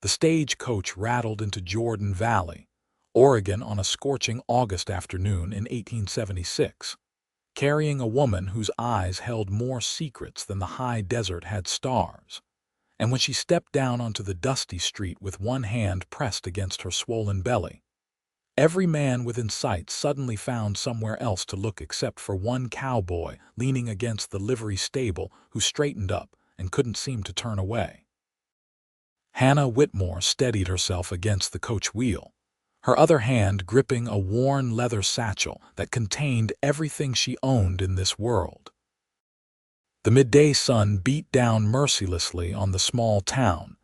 The stagecoach rattled into Jordan Valley, Oregon on a scorching August afternoon in 1876, carrying a woman whose eyes held more secrets than the high desert had stars. And when she stepped down onto the dusty street with one hand pressed against her swollen belly, every man within sight suddenly found somewhere else to look except for one cowboy leaning against the livery stable who straightened up and couldn't seem to turn away. Hannah Whitmore steadied herself against the coach wheel, her other hand gripping a worn leather satchel that contained everything she owned in this world. The midday sun beat down mercilessly on the small town,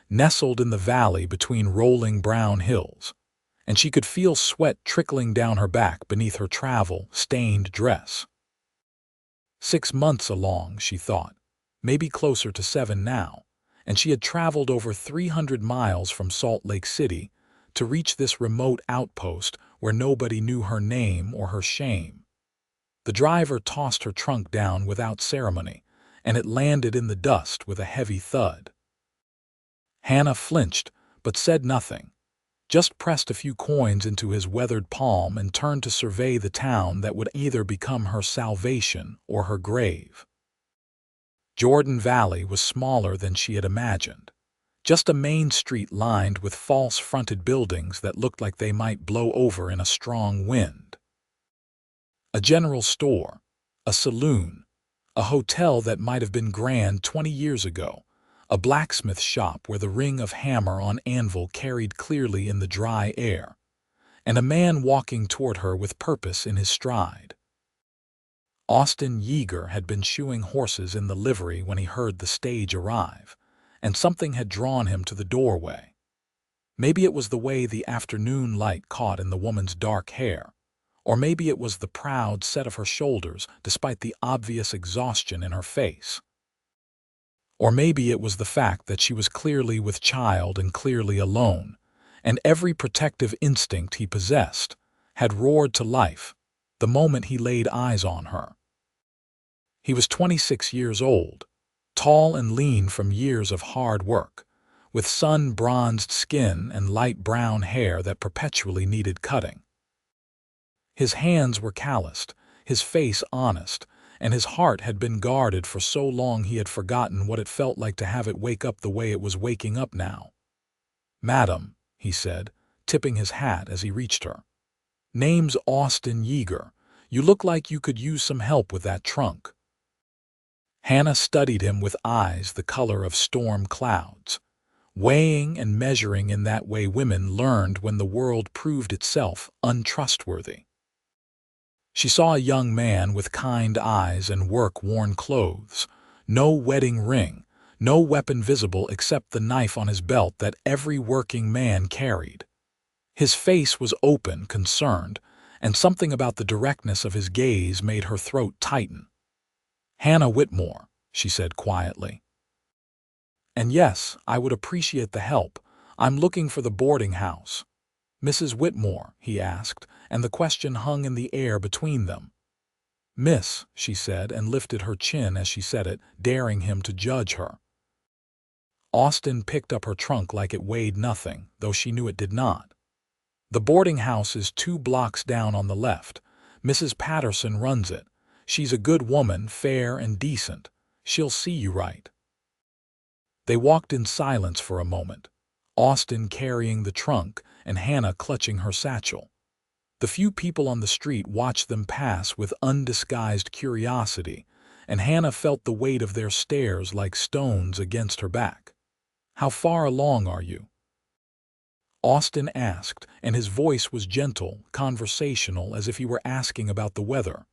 nestled in the valley between rolling brown hills, and she could feel sweat trickling down her back beneath her travel-stained dress. 6 months along, she thought, maybe closer to 7 now, and she had traveled over 300 miles from Salt Lake City to reach this remote outpost where nobody knew her name or her shame. The driver tossed her trunk down without ceremony, and it landed in the dust with a heavy thud. Hannah flinched, but said nothing, just pressed a few coins into his weathered palm and turned to survey the town that would either become her salvation or her grave. Jordan Valley was smaller than she had imagined, just a main street lined with false-fronted buildings that looked like they might blow over in a strong wind. A general store, a saloon, a hotel that might have been grand 20 years ago, a blacksmith shop where the ring of hammer on anvil carried clearly in the dry air, and a man walking toward her with purpose in his stride. Austin Yeager had been shoeing horses in the livery when he heard the stage arrive, and something had drawn him to the doorway. Maybe it was the way the afternoon light caught in the woman's dark hair, or maybe it was the proud set of her shoulders despite the obvious exhaustion in her face. Or maybe it was the fact that she was clearly with child and clearly alone, and every protective instinct he possessed had roared to life the moment he laid eyes on her. He was 26 years old, tall and lean from years of hard work, with sun-bronzed skin and light brown hair that perpetually needed cutting. His hands were calloused, his face honest, and his heart had been guarded for so long he had forgotten what it felt like to have it wake up the way it was waking up now. "Madam," he said, tipping his hat as he reached her. "Name's Austin Yeager. You look like you could use some help with that trunk." Hannah studied him with eyes the color of storm clouds, weighing and measuring in that way women learned when the world proved itself untrustworthy. She saw a young man with kind eyes and work-worn clothes, no wedding ring, no weapon visible except the knife on his belt that every working man carried. His face was open, concerned, and something about the directness of his gaze made her throat tighten. "Hannah Whitmore," she said quietly. "And yes, I would appreciate the help. I'm looking for the boarding house." "Mrs. Whitmore?" he asked, and the question hung in the air between them. "Miss," she said, and lifted her chin as she said it, daring him to judge her. Austin picked up her trunk like it weighed nothing, though she knew it did not. "The boarding house is 2 blocks down on the left. Mrs. Patterson runs it. She's a good woman, fair and decent. She'll see you right." They walked in silence for a moment, Austin carrying the trunk and Hannah clutching her satchel. The few people on the street watched them pass with undisguised curiosity, and Hannah felt the weight of their stares like stones against her back. "How far along are you?" Austin asked, and his voice was gentle, conversational, as if he were asking about the weather.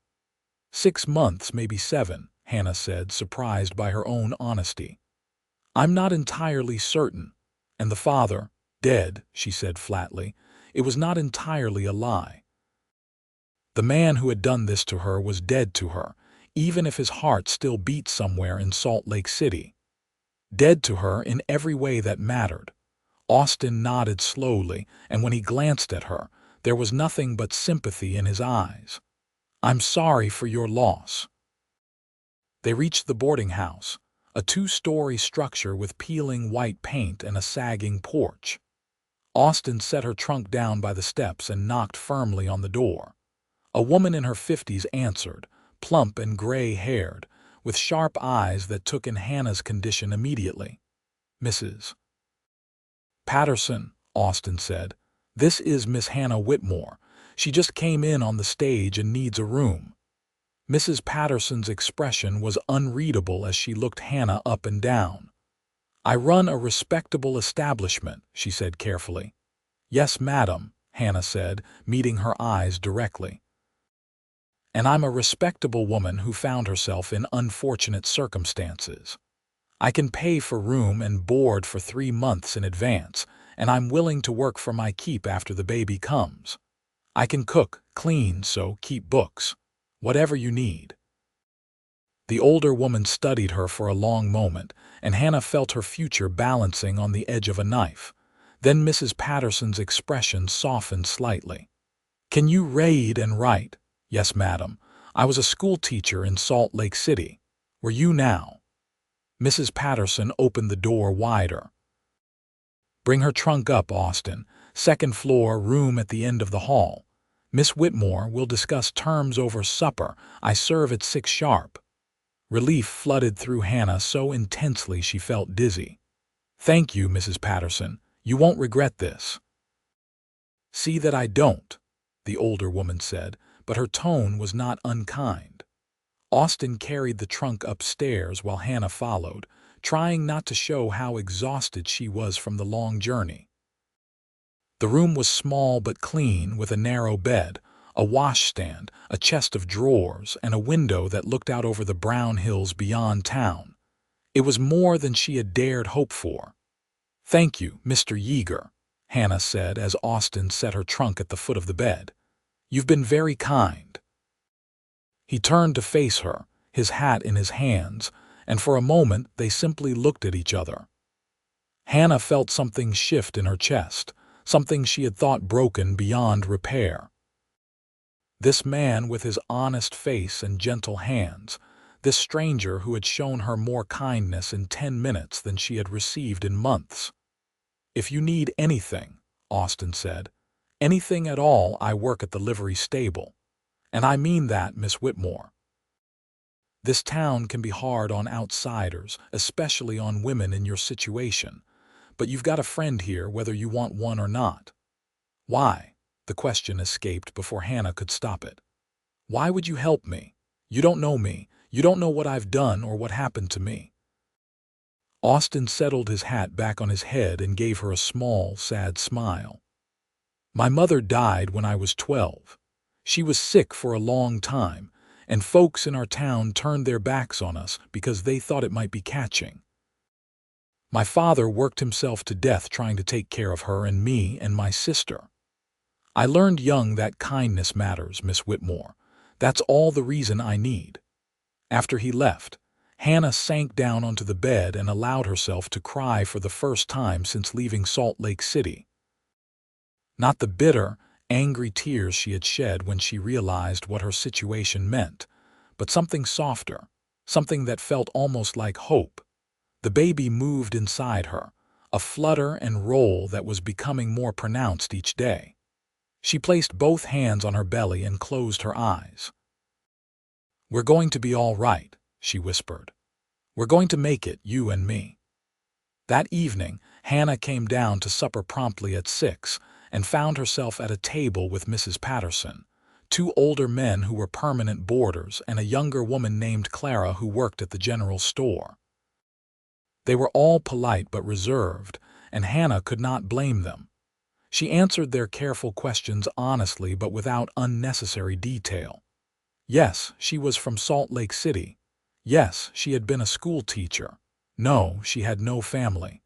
6 months, maybe 7, Hannah said, surprised by her own honesty. "I'm not entirely certain. And the father, dead," she said flatly. It was not entirely a lie. The man who had done this to her was dead to her, even if his heart still beat somewhere in Salt Lake City. Dead to her in every way that mattered. Austin nodded slowly, and when he glanced at her, there was nothing but sympathy in his eyes. "I'm sorry for your loss." They reached the boarding house, a two-story structure with peeling white paint and a sagging porch. Austin set her trunk down by the steps and knocked firmly on the door. A woman in her 50s answered, plump and gray-haired, with sharp eyes that took in Hannah's condition immediately. "Mrs. Patterson," Austin said. "This is Miss Hannah Whitmore. She just came in on the stage and needs a room." Mrs. Patterson's expression was unreadable as she looked Hannah up and down. "I run a respectable establishment," she said carefully. "Yes, madam," Hannah said, meeting her eyes directly. "And I'm a respectable woman who found herself in unfortunate circumstances. I can pay for room and board for 3 months in advance, and I'm willing to work for my keep after the baby comes. I can cook, clean, so keep books. Whatever you need." The older woman studied her for a long moment, and Hannah felt her future balancing on the edge of a knife. Then Mrs. Patterson's expression softened slightly. "Can you read and write?" "Yes, madam. I was a school teacher in Salt Lake City. Were you now?" Mrs. Patterson opened the door wider. "Bring her trunk up, Austin. Second floor, room at the end of the hall. Miss Whitmore will discuss terms over supper. I serve at 6 sharp." Relief flooded through Hannah so intensely she felt dizzy. "Thank you, Mrs. Patterson. You won't regret this." "See that I don't," the older woman said, but her tone was not unkind. Austin carried the trunk upstairs while Hannah followed, trying not to show how exhausted she was from the long journey. The room was small but clean, with a narrow bed, a washstand, a chest of drawers, and a window that looked out over the brown hills beyond town. It was more than she had dared hope for. "Thank you, Mr. Yeager," Hannah said as Austin set her trunk at the foot of the bed. "You've been very kind." He turned to face her, his hat in his hands, and for a moment they simply looked at each other. Hannah felt something shift in her chest, something she had thought broken beyond repair. This man with his honest face and gentle hands, this stranger who had shown her more kindness in 10 minutes than she had received in months. "If you need anything," Austin said, "anything at all, I work at the livery stable. And I mean that, Miss Whitmore. This town can be hard on outsiders, especially on women in your situation, but you've got a friend here whether you want one or not." "Why?" The question escaped before Hannah could stop it. "Why would you help me? You don't know me. You don't know what I've done or what happened to me." Austin settled his hat back on his head and gave her a small, sad smile. "My mother died when I was 12. She was sick for a long time, and folks in our town turned their backs on us because they thought it might be catching. My father worked himself to death trying to take care of her and me and my sister. I learned young that kindness matters, Miss Whitmore. That's all the reason I need." After he left, Hannah sank down onto the bed and allowed herself to cry for the first time since leaving Salt Lake City. Not the bitter, angry tears she had shed when she realized what her situation meant, but something softer, something that felt almost like hope. The baby moved inside her, a flutter and roll that was becoming more pronounced each day. She placed both hands on her belly and closed her eyes. "We're going to be all right," she whispered. "We're going to make it, you and me." That evening, Hannah came down to supper promptly at 6 and found herself at a table with Mrs. Patterson, 2 older men who were permanent boarders, and a younger woman named Clara who worked at the general store. They were all polite but reserved, and Hannah could not blame them. She answered their careful questions honestly but without unnecessary detail. Yes, she was from Salt Lake City. Yes, she had been a school teacher. No, she had no family.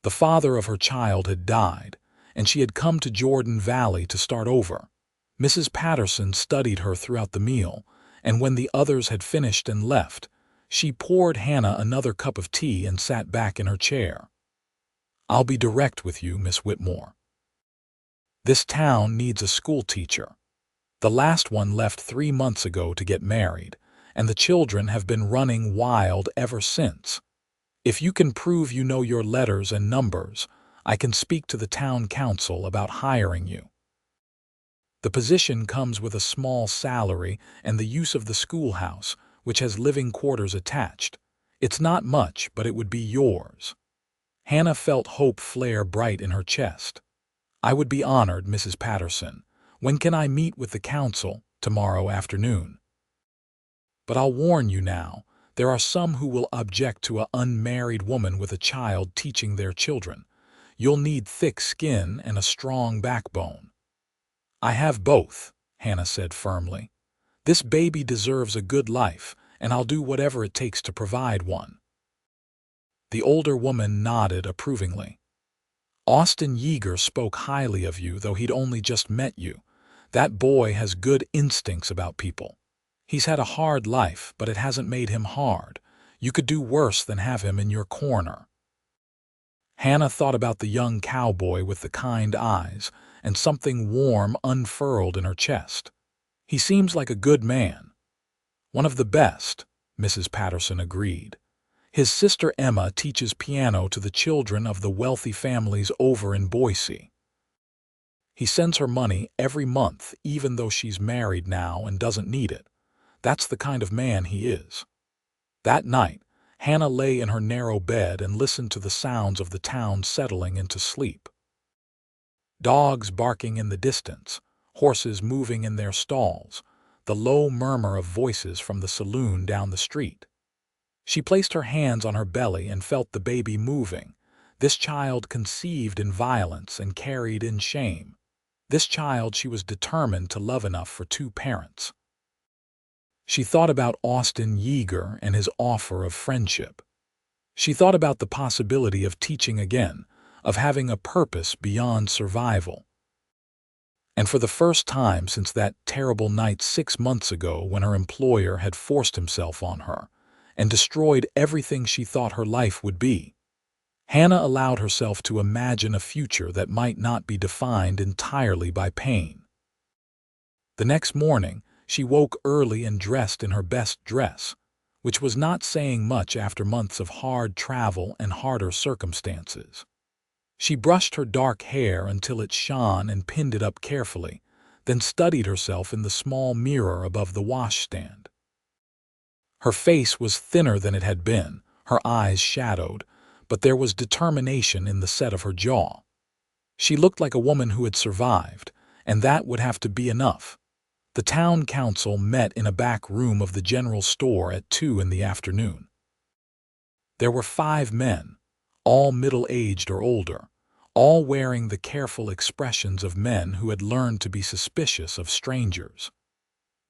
The father of her child had died, and she had come to Jordan Valley to start over. Mrs. Patterson studied her throughout the meal, and when the others had finished and left, she poured Hannah another cup of tea and sat back in her chair. "I'll be direct with you, Miss Whitmore. This town needs a school teacher. The last one left 3 months ago to get married, and the children have been running wild ever since. If you can prove you know your letters and numbers, I can speak to the town council about hiring you. The position comes with a small salary and the use of the schoolhouse, which has living quarters attached. It's not much, but it would be yours." Hannah felt hope flare bright in her chest. "I would be honored, Mrs. Patterson. When can I meet with the council?" "Tomorrow afternoon. But I'll warn you now, there are some who will object to an unmarried woman with a child teaching their children. You'll need thick skin and a strong backbone." "I have both," Hannah said firmly. "This baby deserves a good life, and I'll do whatever it takes to provide one." The older woman nodded approvingly. "Austin Yeager spoke highly of you, though he'd only just met you. That boy has good instincts about people. He's had a hard life, but it hasn't made him hard. You could do worse than have him in your corner." Hannah thought about the young cowboy with the kind eyes, and something warm unfurled in her chest. "He seems like a good man." "One of the best," Mrs. Patterson agreed. "His sister Emma teaches piano to the children of the wealthy families over in Boise. He sends her money every month, even though she's married now and doesn't need it. That's the kind of man he is." That night, Hannah lay in her narrow bed and listened to the sounds of the town settling into sleep. Dogs barking in the distance, horses moving in their stalls, the low murmur of voices from the saloon down the street. She placed her hands on her belly and felt the baby moving. This child conceived in violence and carried in shame. This child she was determined to love enough for two parents. She thought about Austin Yeager and his offer of friendship. She thought about the possibility of teaching again, of having a purpose beyond survival. And for the first time since that terrible night 6 months ago when her employer had forced himself on her and destroyed everything she thought her life would be, Hannah allowed herself to imagine a future that might not be defined entirely by pain. The next morning, she woke early and dressed in her best dress, which was not saying much after months of hard travel and harder circumstances. She brushed her dark hair until it shone and pinned it up carefully, then studied herself in the small mirror above the washstand. Her face was thinner than it had been, her eyes shadowed, but there was determination in the set of her jaw. She looked like a woman who had survived, and that would have to be enough. The town council met in a back room of the general store at 2 in the afternoon. There were 5 men, all middle-aged or older, all wearing the careful expressions of men who had learned to be suspicious of strangers.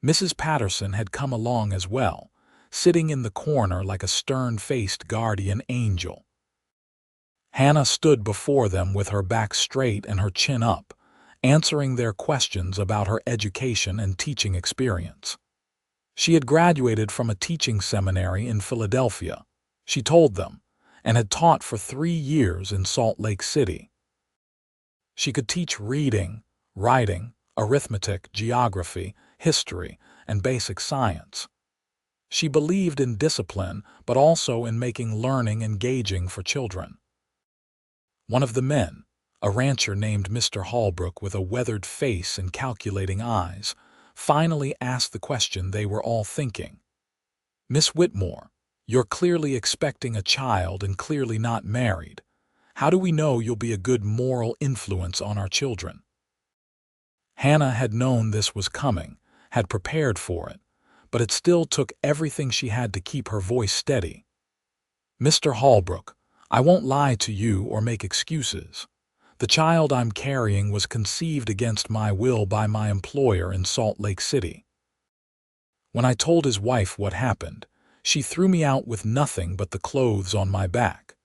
Mrs. Patterson had come along as well, sitting in the corner like a stern-faced guardian angel. Hannah stood before them with her back straight and her chin up, answering their questions about her education and teaching experience. She had graduated from a teaching seminary in Philadelphia, she told them, and had taught for 3 years in Salt Lake City. She could teach reading, writing, arithmetic, geography, history, and basic science. She believed in discipline, but also in making learning engaging for children. One of the men, a rancher named Mr. Holbrook with a weathered face and calculating eyes, finally asked the question they were all thinking. "Miss Whitmore, you're clearly expecting a child and clearly not married. How do we know you'll be a good moral influence on our children?" Hannah had known this was coming, had prepared for it, but it still took everything she had to keep her voice steady. "Mr. Holbrook, I won't lie to you or make excuses. The child I'm carrying was conceived against my will by my employer in Salt Lake City. When I told his wife what happened, she threw me out with nothing but the clothes on my back.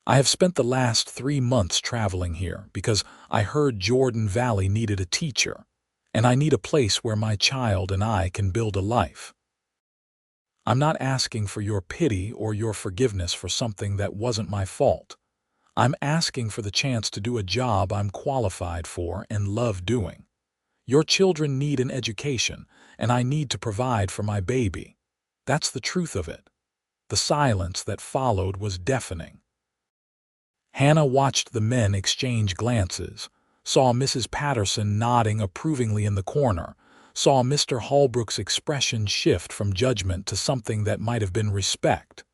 I have spent the last 3 months traveling here because I heard Jordan Valley needed a teacher, and I need a place where my child and I can build a life. I'm not asking for your pity or your forgiveness for something that wasn't my fault. I'm asking for the chance to do a job I'm qualified for and love doing. Your children need an education, and I need to provide for my baby. That's the truth of it. The silence that followed was deafening. Hannah watched the men exchange glances, saw Mrs. Patterson nodding approvingly in the corner, saw Mr. Holbrook's expression shift from judgment to something that might have been respect.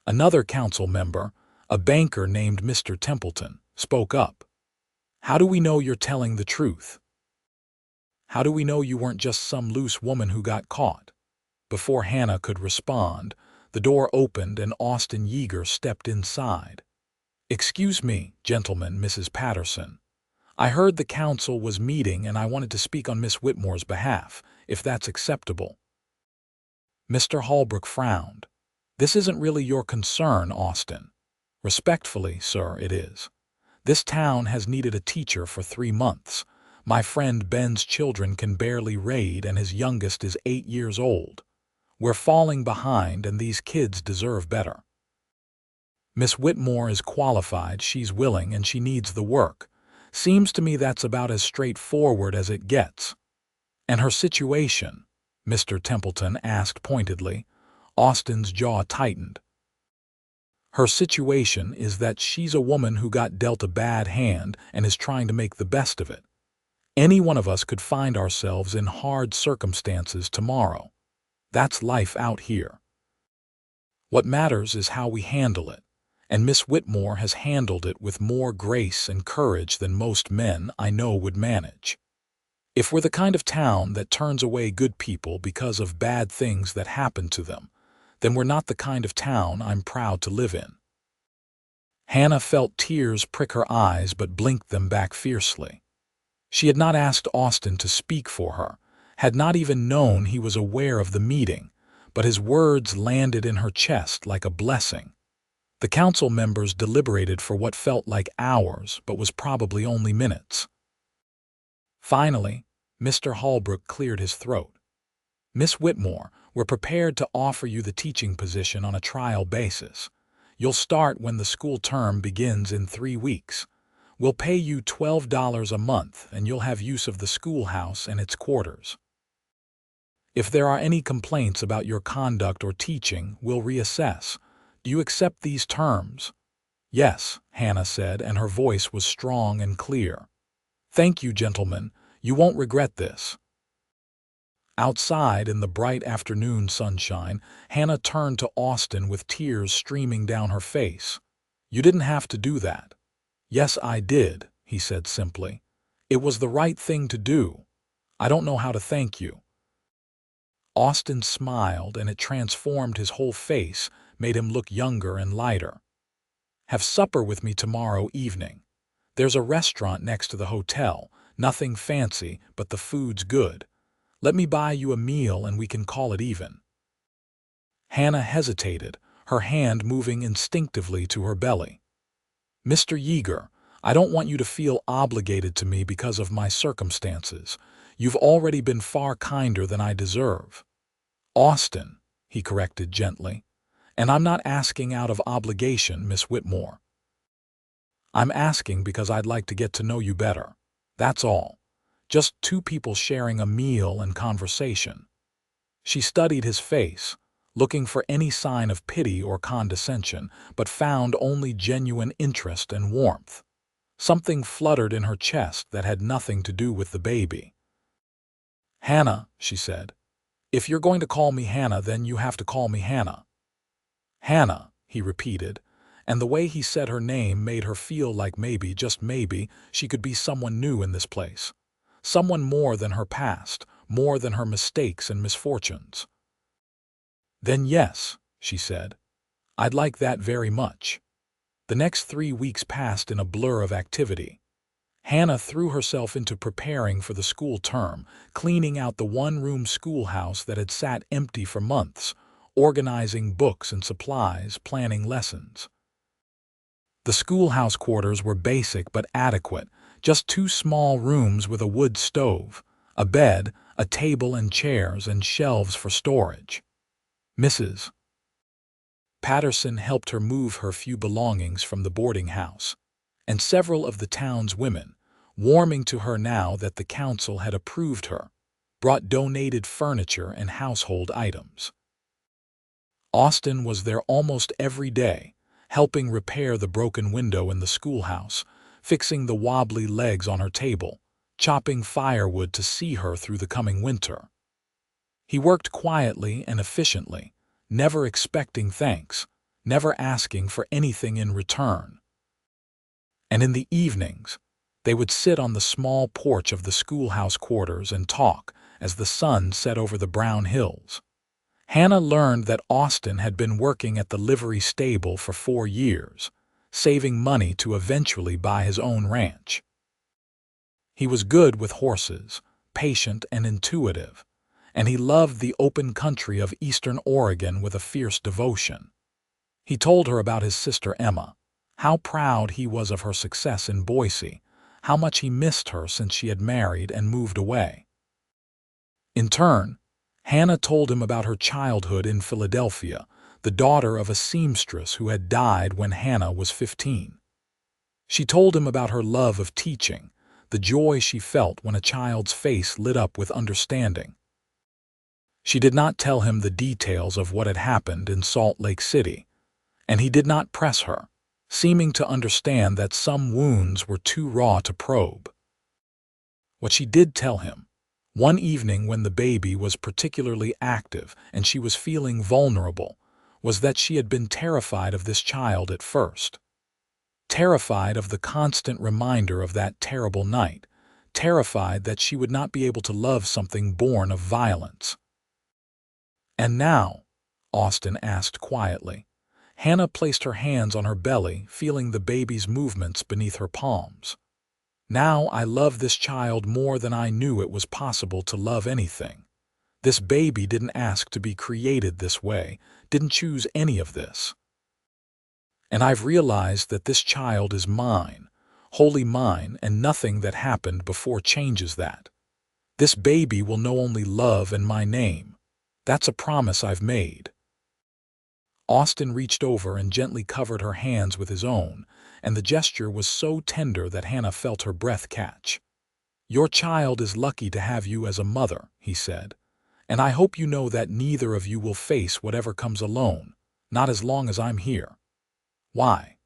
Another council member, a banker named Mr. Templeton, spoke up. "How do we know you're telling the truth? How do we know you weren't just some loose woman who got caught?" Before Hannah could respond, the door opened and Austin Yeager stepped inside. "Excuse me, gentlemen, Mrs. Patterson. I heard the council was meeting and I wanted to speak on Miss Whitmore's behalf, if that's acceptable." Mr. Holbrook frowned. "This isn't really your concern, Austin." "Respectfully, sir, it is. This town has needed a teacher for 3 months. My friend Ben's children can barely read and his youngest is 8 years old. We're falling behind and these kids deserve better. Miss Whitmore is qualified, she's willing, and she needs the work. Seems to me that's about as straightforward as it gets." "And her situation?" Mr. Templeton asked pointedly. Austin's jaw tightened. "Her situation is that she's a woman who got dealt a bad hand and is trying to make the best of it. Any one of us could find ourselves in hard circumstances tomorrow. That's life out here. What matters is how we handle it, and Miss Whitmore has handled it with more grace and courage than most men I know would manage. If we're the kind of town that turns away good people because of bad things that happen to them, then we're not the kind of town I'm proud to live in." Hannah felt tears prick her eyes but blinked them back fiercely. She had not asked Austin to speak for her, had not even known he was aware of the meeting, but his words landed in her chest like a blessing. The council members deliberated for what felt like hours but was probably only minutes. Finally, Mr. Holbrook cleared his throat. "Miss Whitmore, we're prepared to offer you the teaching position on a trial basis. You'll start when the school term begins in 3 weeks. We'll pay you $12 a month and you'll have use of the schoolhouse and its quarters. If there are any complaints about your conduct or teaching, we'll reassess. Do you accept these terms?" "Yes," Hannah said, and her voice was strong and clear. "Thank you, gentlemen. You won't regret this." Outside in the bright afternoon sunshine, Hannah turned to Austin with tears streaming down her face. "You didn't have to do that." "Yes, I did," he said simply. "It was the right thing to do. I don't know how to thank you." Austin smiled, and it transformed his whole face, made him look younger and lighter. "Have supper with me tomorrow evening. There's a restaurant next to the hotel, nothing fancy, but the food's good. Let me buy you a meal and we can call it even." Hannah hesitated, her hand moving instinctively to her belly. "Mr. Yeager, I don't want you to feel obligated to me because of my circumstances. You've already been far kinder than I deserve." "Austin," he corrected gently. "And I'm not asking out of obligation, Miss Whitmore. I'm asking because I'd like to get to know you better. That's all. Just 2 people sharing a meal and conversation." She studied his face, looking for any sign of pity or condescension, but found only genuine interest and warmth. Something fluttered in her chest that had nothing to do with the baby. "Hannah," she said. "If you're going to call me Hannah, then you have to call me Hannah." "Hannah," he repeated, and the way he said her name made her feel like maybe, just maybe, she could be someone new in this place. Someone more than her past, more than her mistakes and misfortunes. "Then yes," she said. "I'd like that very much." The next 3 weeks passed in a blur of activity. Hannah threw herself into preparing for the school term, cleaning out the one-room schoolhouse that had sat empty for months, organizing books and supplies, planning lessons. The schoolhouse quarters were basic but adequate, just 2 small rooms with a wood stove, a bed, a table and chairs, and shelves for storage. Mrs. Patterson helped her move her few belongings from the boarding house, and several of the town's women, warming to her now that the council had approved her, brought donated furniture and household items. Austin was there almost every day, helping repair the broken window in the schoolhouse, fixing the wobbly legs on her table, chopping firewood to see her through the coming winter. He worked quietly and efficiently, never expecting thanks, never asking for anything in return. And in the evenings, they would sit on the small porch of the schoolhouse quarters and talk as the sun set over the brown hills. Hannah learned that Austin had been working at the livery stable for 4 years, saving money to eventually buy his own ranch. He was good with horses, patient and intuitive, and he loved the open country of eastern Oregon with a fierce devotion. He told her about his sister Emma, how proud he was of her success in Boise, how much he missed her since she had married and moved away. In turn, Hannah told him about her childhood in Philadelphia, the daughter of a seamstress who had died when Hannah was 15. She told him about her love of teaching, the joy she felt when a child's face lit up with understanding. She did not tell him the details of what had happened in Salt Lake City, and he did not press her, seeming to understand that some wounds were too raw to probe. What she did tell him, one evening when the baby was particularly active and she was feeling vulnerable, was that she had been terrified of this child at first. Terrified of the constant reminder of that terrible night, terrified that she would not be able to love something born of violence. "And now?" Austin asked quietly. Hannah placed her hands on her belly, feeling the baby's movements beneath her palms. "Now I love this child more than I knew it was possible to love anything. This baby didn't ask to be created this way, didn't choose any of this. And I've realized that this child is mine, wholly mine, and nothing that happened before changes that. This baby will know only love and my name. That's a promise I've made." Austin reached over and gently covered her hands with his own, and the gesture was so tender that Hannah felt her breath catch. "Your child is lucky to have you as a mother," he said, "and I hope you know that neither of you will face whatever comes alone, not as long as I'm here." "Why?"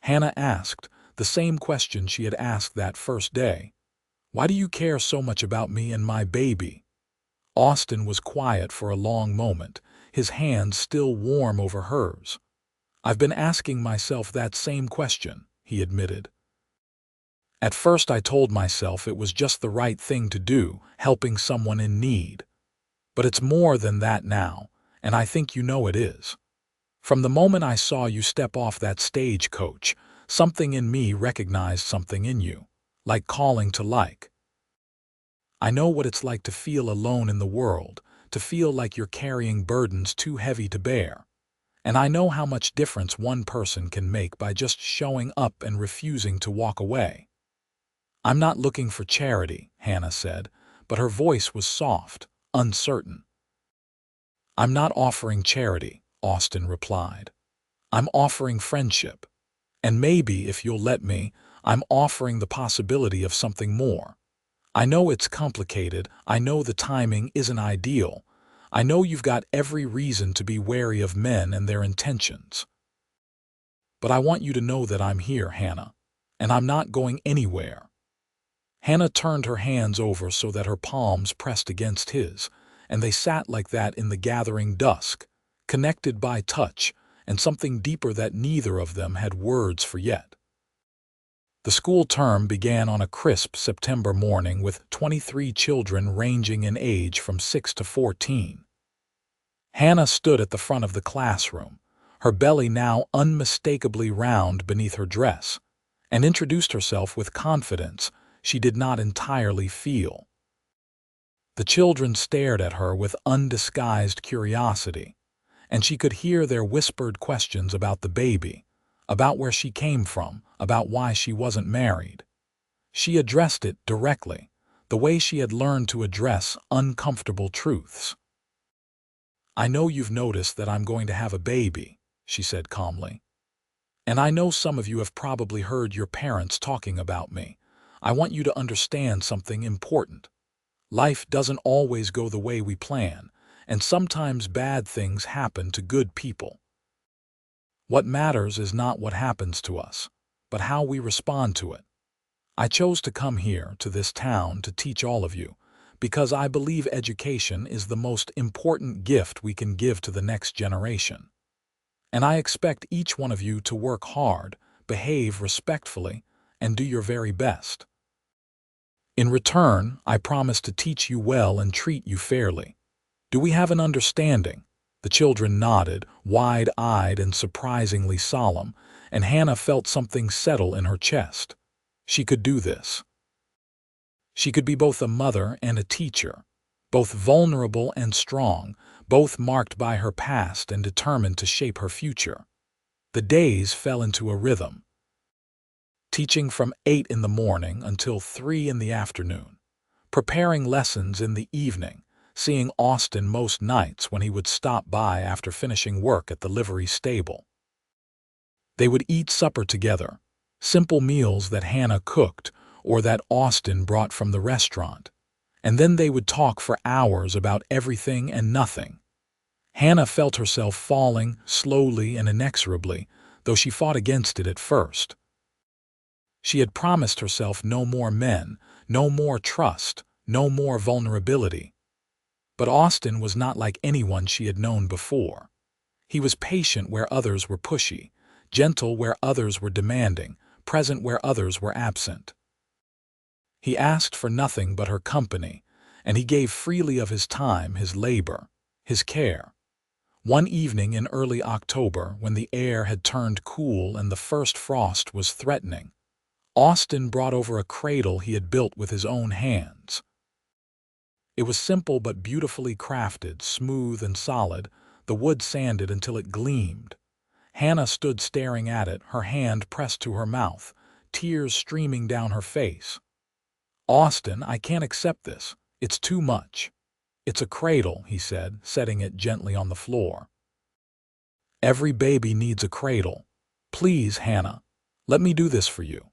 Hannah asked, the same question she had asked that first day. "Why do you care so much about me and my baby?" Austin was quiet for a long moment, his hands still warm over hers. "I've been asking myself that same question," he admitted. "At first I told myself it was just the right thing to do, helping someone in need. But it's more than that now, and I think you know it is. From the moment I saw you step off that stagecoach, something in me recognized something in you, like calling to like. I know what it's like to feel alone in the world, to feel like you're carrying burdens too heavy to bear. And I know how much difference one person can make by just showing up and refusing to walk away." "I'm not looking for charity," Hannah said, but her voice was soft, uncertain. "I'm not offering charity," Austin replied. "I'm offering friendship. And maybe, if you'll let me, I'm offering the possibility of something more. I know it's complicated, I know the timing isn't ideal, I know you've got every reason to be wary of men and their intentions. But I want you to know that I'm here, Hannah, and I'm not going anywhere." Hannah turned her hands over so that her palms pressed against his, and they sat like that in the gathering dusk, connected by touch and something deeper that neither of them had words for yet. The school term began on a crisp September morning with 23 children ranging in age from 6 to 14. Hannah stood at the front of the classroom, her belly now unmistakably round beneath her dress, and introduced herself with confidence she did not entirely feel. The children stared at her with undisguised curiosity, and she could hear their whispered questions about the baby, about where she came from, about why she wasn't married. She addressed it directly, the way she had learned to address uncomfortable truths. "I know you've noticed that I'm going to have a baby," she said calmly. "And I know some of you have probably heard your parents talking about me. I want you to understand something important. Life doesn't always go the way we plan, and sometimes bad things happen to good people. What matters is not what happens to us, but how we respond to it. I chose to come here, to this town, to teach all of you, because I believe education is the most important gift we can give to the next generation. And I expect each one of you to work hard, behave respectfully, and do your very best. In return, I promise to teach you well and treat you fairly. Do we have an understanding? The children nodded, wide-eyed and surprisingly solemn, and Hannah felt something settle in her chest. She could do this. She could be both a mother and a teacher, both vulnerable and strong, both marked by her past and determined to shape her future. The days fell into a rhythm, teaching from 8 in the morning until 3 in the afternoon, preparing lessons in the evening, seeing Austin most nights when he would stop by after finishing work at the livery stable. They would eat supper together, simple meals that Hannah cooked or that Austin brought from the restaurant, and then they would talk for hours about everything and nothing. Hannah felt herself falling slowly and inexorably, though she fought against it at first. She had promised herself no more men, no more trust, no more vulnerability. But Austin was not like anyone she had known before. He was patient where others were pushy, gentle where others were demanding, present where others were absent. He asked for nothing but her company, and he gave freely of his time, his labor, his care. One evening in early October, when the air had turned cool and the first frost was threatening, Austin brought over a cradle he had built with his own hands. It was simple but beautifully crafted, smooth and solid, the wood sanded until it gleamed. Hannah stood staring at it, her hand pressed to her mouth, tears streaming down her face. "Austin, I can't accept this. It's too much." "It's a cradle," he said, setting it gently on the floor. "Every baby needs a cradle. Please, Hannah, let me do this for you."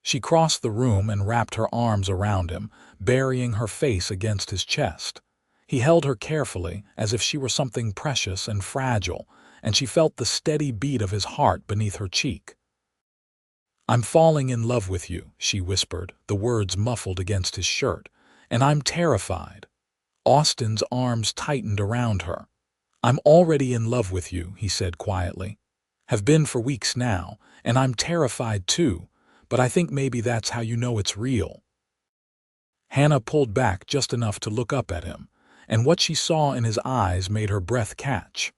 She crossed the room and wrapped her arms around him, burying her face against his chest. He held her carefully, as if she were something precious and fragile, and she felt the steady beat of his heart beneath her cheek. "I'm falling in love with you," she whispered, the words muffled against his shirt, "and I'm terrified." Austin's arms tightened around her. "I'm already in love with you," he said quietly. "Have been for weeks now, and I'm terrified too, but I think maybe that's how you know it's real." Hannah pulled back just enough to look up at him, and what she saw in his eyes made her breath catch.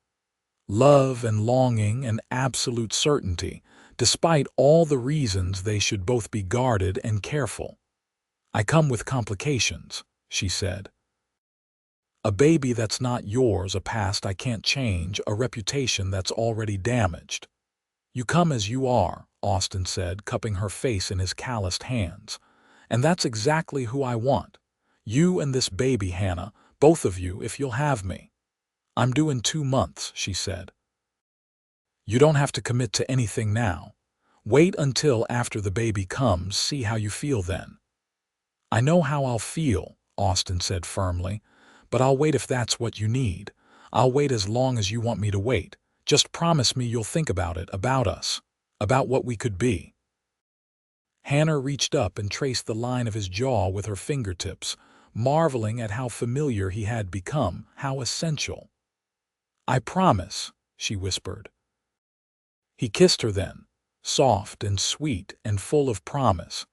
Love and longing and absolute certainty, despite all the reasons they should both be guarded and careful. "I come with complications," she said. "A baby that's not yours, a past I can't change, a reputation that's already damaged." "You come as you are," Austin said, cupping her face in his calloused hands. "And that's exactly who I want. You and this baby, Hannah, both of you, if you'll have me." "I'm due in 2 months," she said. "You don't have to commit to anything now. Wait until after the baby comes, see how you feel then." "I know how I'll feel," Austin said firmly, "but I'll wait if that's what you need. I'll wait as long as you want me to wait. Just promise me you'll think about it, about us, about what we could be." Hannah reached up and traced the line of his jaw with her fingertips, marveling at how familiar he had become, how essential. "I promise," she whispered. He kissed her then, soft and sweet and full of promise,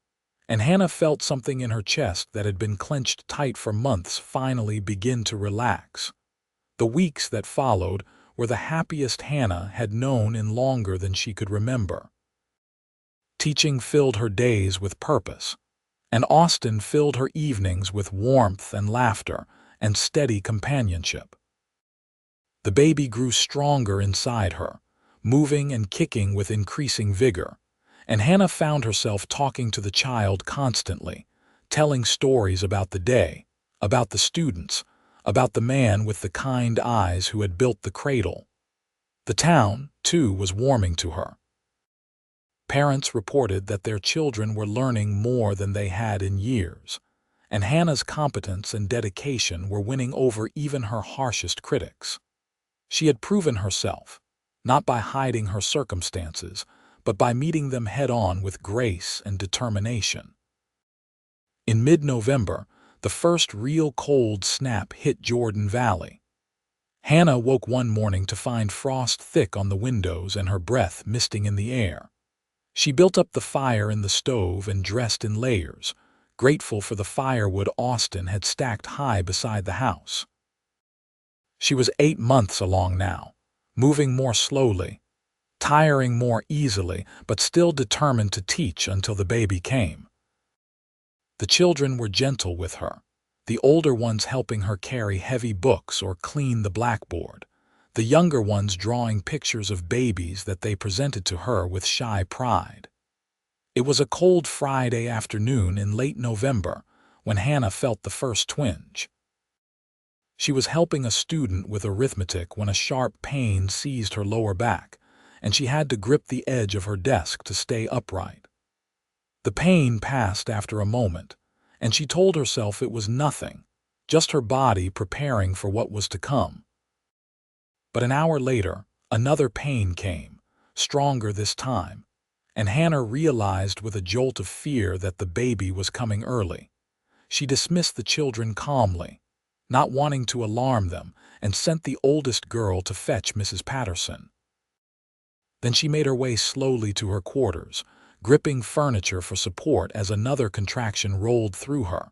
and Hannah felt something in her chest that had been clenched tight for months finally begin to relax. The weeks that followed were the happiest Hannah had known in longer than she could remember. Teaching filled her days with purpose, and Austin filled her evenings with warmth and laughter and steady companionship. The baby grew stronger inside her, moving and kicking with increasing vigor, and Hannah found herself talking to the child constantly, telling stories about the day, about the students, about the man with the kind eyes who had built the cradle. The town, too, was warming to her. Parents reported that their children were learning more than they had in years, and Hannah's competence and dedication were winning over even her harshest critics. She had proven herself, not by hiding her circumstances, but by meeting them head-on with grace and determination. In mid-November, the first real cold snap hit Jordan Valley. Hannah woke one morning to find frost thick on the windows and her breath misting in the air. She built up the fire in the stove and dressed in layers, grateful for the firewood Austin had stacked high beside the house. She was 8 months along now, moving more slowly, tiring more easily, but still determined to teach until the baby came. The children were gentle with her, the older ones helping her carry heavy books or clean the blackboard, the younger ones drawing pictures of babies that they presented to her with shy pride. It was a cold Friday afternoon in late November when Hannah felt the first twinge. She was helping a student with arithmetic when a sharp pain seized her lower back, and she had to grip the edge of her desk to stay upright. The pain passed after a moment, and she told herself it was nothing, just her body preparing for what was to come. But an hour later, another pain came, stronger this time, and Hannah realized with a jolt of fear that the baby was coming early. She dismissed the children calmly, not wanting to alarm them, and sent the oldest girl to fetch Mrs. Patterson. Then she made her way slowly to her quarters, gripping furniture for support as another contraction rolled through her.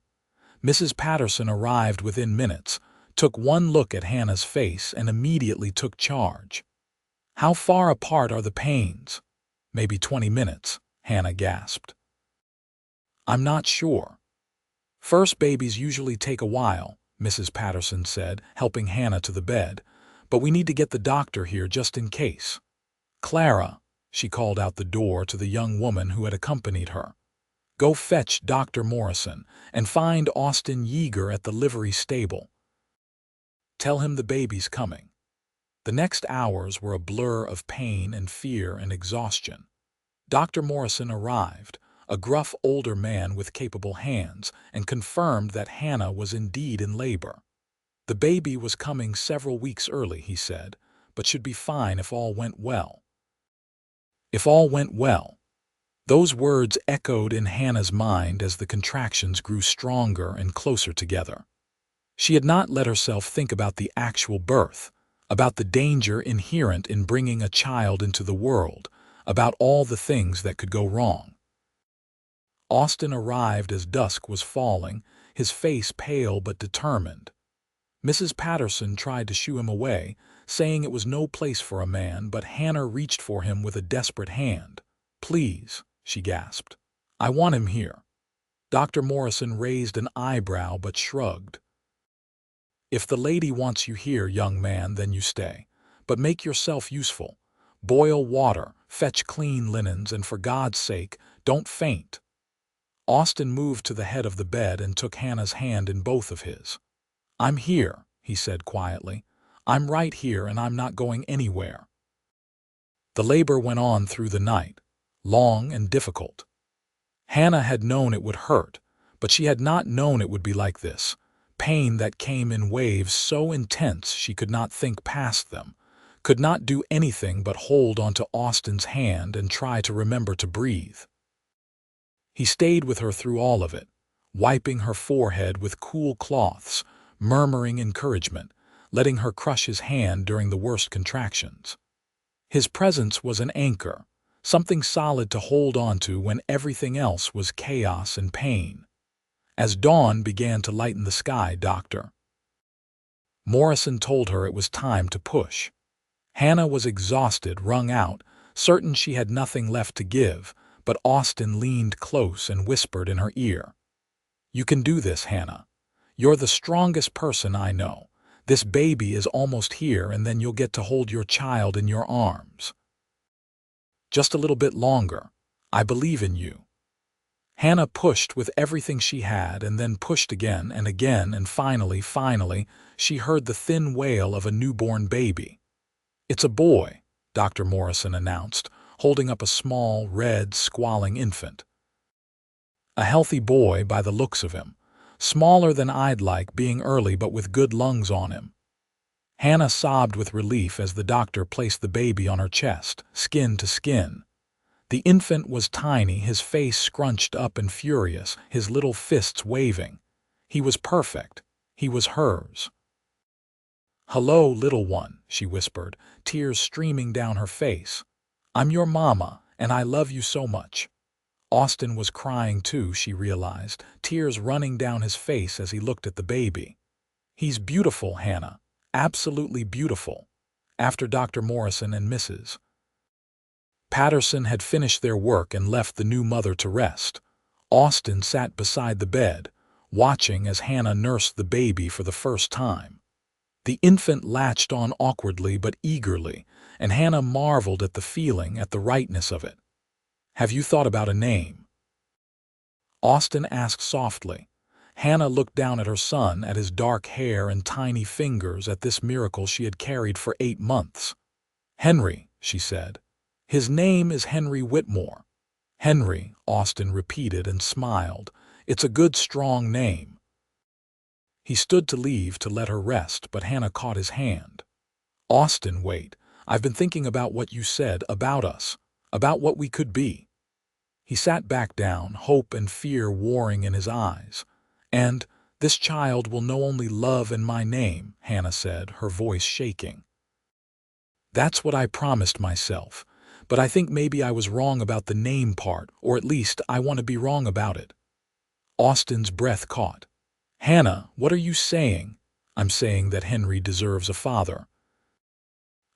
Mrs. Patterson arrived within minutes, took one look at Hannah's face, and immediately took charge. "How far apart are the pains?" "Maybe 20 minutes, Hannah gasped. "I'm not sure." "First babies usually take a while," Mrs. Patterson said, helping Hannah to the bed, "but we need to get the doctor here just in case. Clara," she called out the door to the young woman who had accompanied her, "go fetch Dr. Morrison and find Austin Yeager at the livery stable. Tell him the baby's coming." The next hours were a blur of pain and fear and exhaustion. Dr. Morrison arrived, a gruff older man with capable hands, and confirmed that Hannah was indeed in labor. The baby was coming several weeks early, he said, but should be fine if all went well. If all went well. Those words echoed in Hannah's mind as the contractions grew stronger and closer together. She had not let herself think about the actual birth, about the danger inherent in bringing a child into the world, about all the things that could go wrong. Austin arrived as dusk was falling, his face pale but determined. Mrs. Patterson tried to shoo him away, saying it was no place for a man, but Hannah reached for him with a desperate hand. "Please," she gasped. "I want him here." Dr. Morrison raised an eyebrow but shrugged. "If the lady wants you here, young man, then you stay. But make yourself useful. Boil water, fetch clean linens, and for God's sake, don't faint." Austin moved to the head of the bed and took Hannah's hand in both of his. "I'm here," he said quietly. "I'm right here, and I'm not going anywhere." The labor went on through the night, long and difficult. Hannah had known it would hurt, but she had not known it would be like this. Pain that came in waves so intense she could not think past them, could not do anything but hold onto Austin's hand and try to remember to breathe. He stayed with her through all of it, wiping her forehead with cool cloths, murmuring encouragement, letting her crush his hand during the worst contractions. His presence was an anchor, something solid to hold on to when everything else was chaos and pain. As dawn began to lighten the sky, Dr. Morrison told her it was time to push. Hannah was exhausted, wrung out, certain she had nothing left to give, but Austin leaned close and whispered in her ear. "You can do this, Hannah. You're the strongest person I know. This baby is almost here, and then you'll get to hold your child in your arms. Just a little bit longer. I believe in you." Hannah pushed with everything she had, and then pushed again, and finally, she heard the thin wail of a newborn baby. "It's a boy," Dr. Morrison announced, holding up a small, red, squalling infant. A healthy boy by the looks of him, Smaller than I'd like, being early but with good lungs on him. Hannah sobbed with relief as the doctor placed the baby on her chest, skin to skin. The infant was tiny, his face scrunched up and furious, his little fists waving. He was perfect. He was hers. "Hello, little one," she whispered, tears streaming down her face. "I'm your mama, and I love you so much." Austin was crying too, she realized, tears running down his face as he looked at the baby. "He's beautiful, Hannah. Absolutely beautiful." After Dr. Morrison and Mrs. Patterson had finished their work and left the new mother to rest, Austin sat beside the bed, watching as Hannah nursed the baby for the first time. The infant latched on awkwardly but eagerly, and Hannah marveled at the feeling, at the rightness of it. "Have you thought about a name?" Austin asked softly. Hannah looked down at her son, at his dark hair and tiny fingers, at this miracle she had carried for 8 months. "Henry," she said. "His name is Henry Whitmore." "Henry," Austin repeated and smiled. "It's a good, strong name." He stood to leave to let her rest, but Hannah caught his hand. "Austin, wait. I've been thinking about what you said about us, about what we could be." He sat back down, hope and fear warring in his eyes. "And this child will know only love in my name," Hannah said, her voice shaking. "That's what I promised myself, but I think maybe I was wrong about the name part, or at least I want to be wrong about it." Austin's breath caught. "Hannah, what are you saying?" "I'm saying that Henry deserves a father.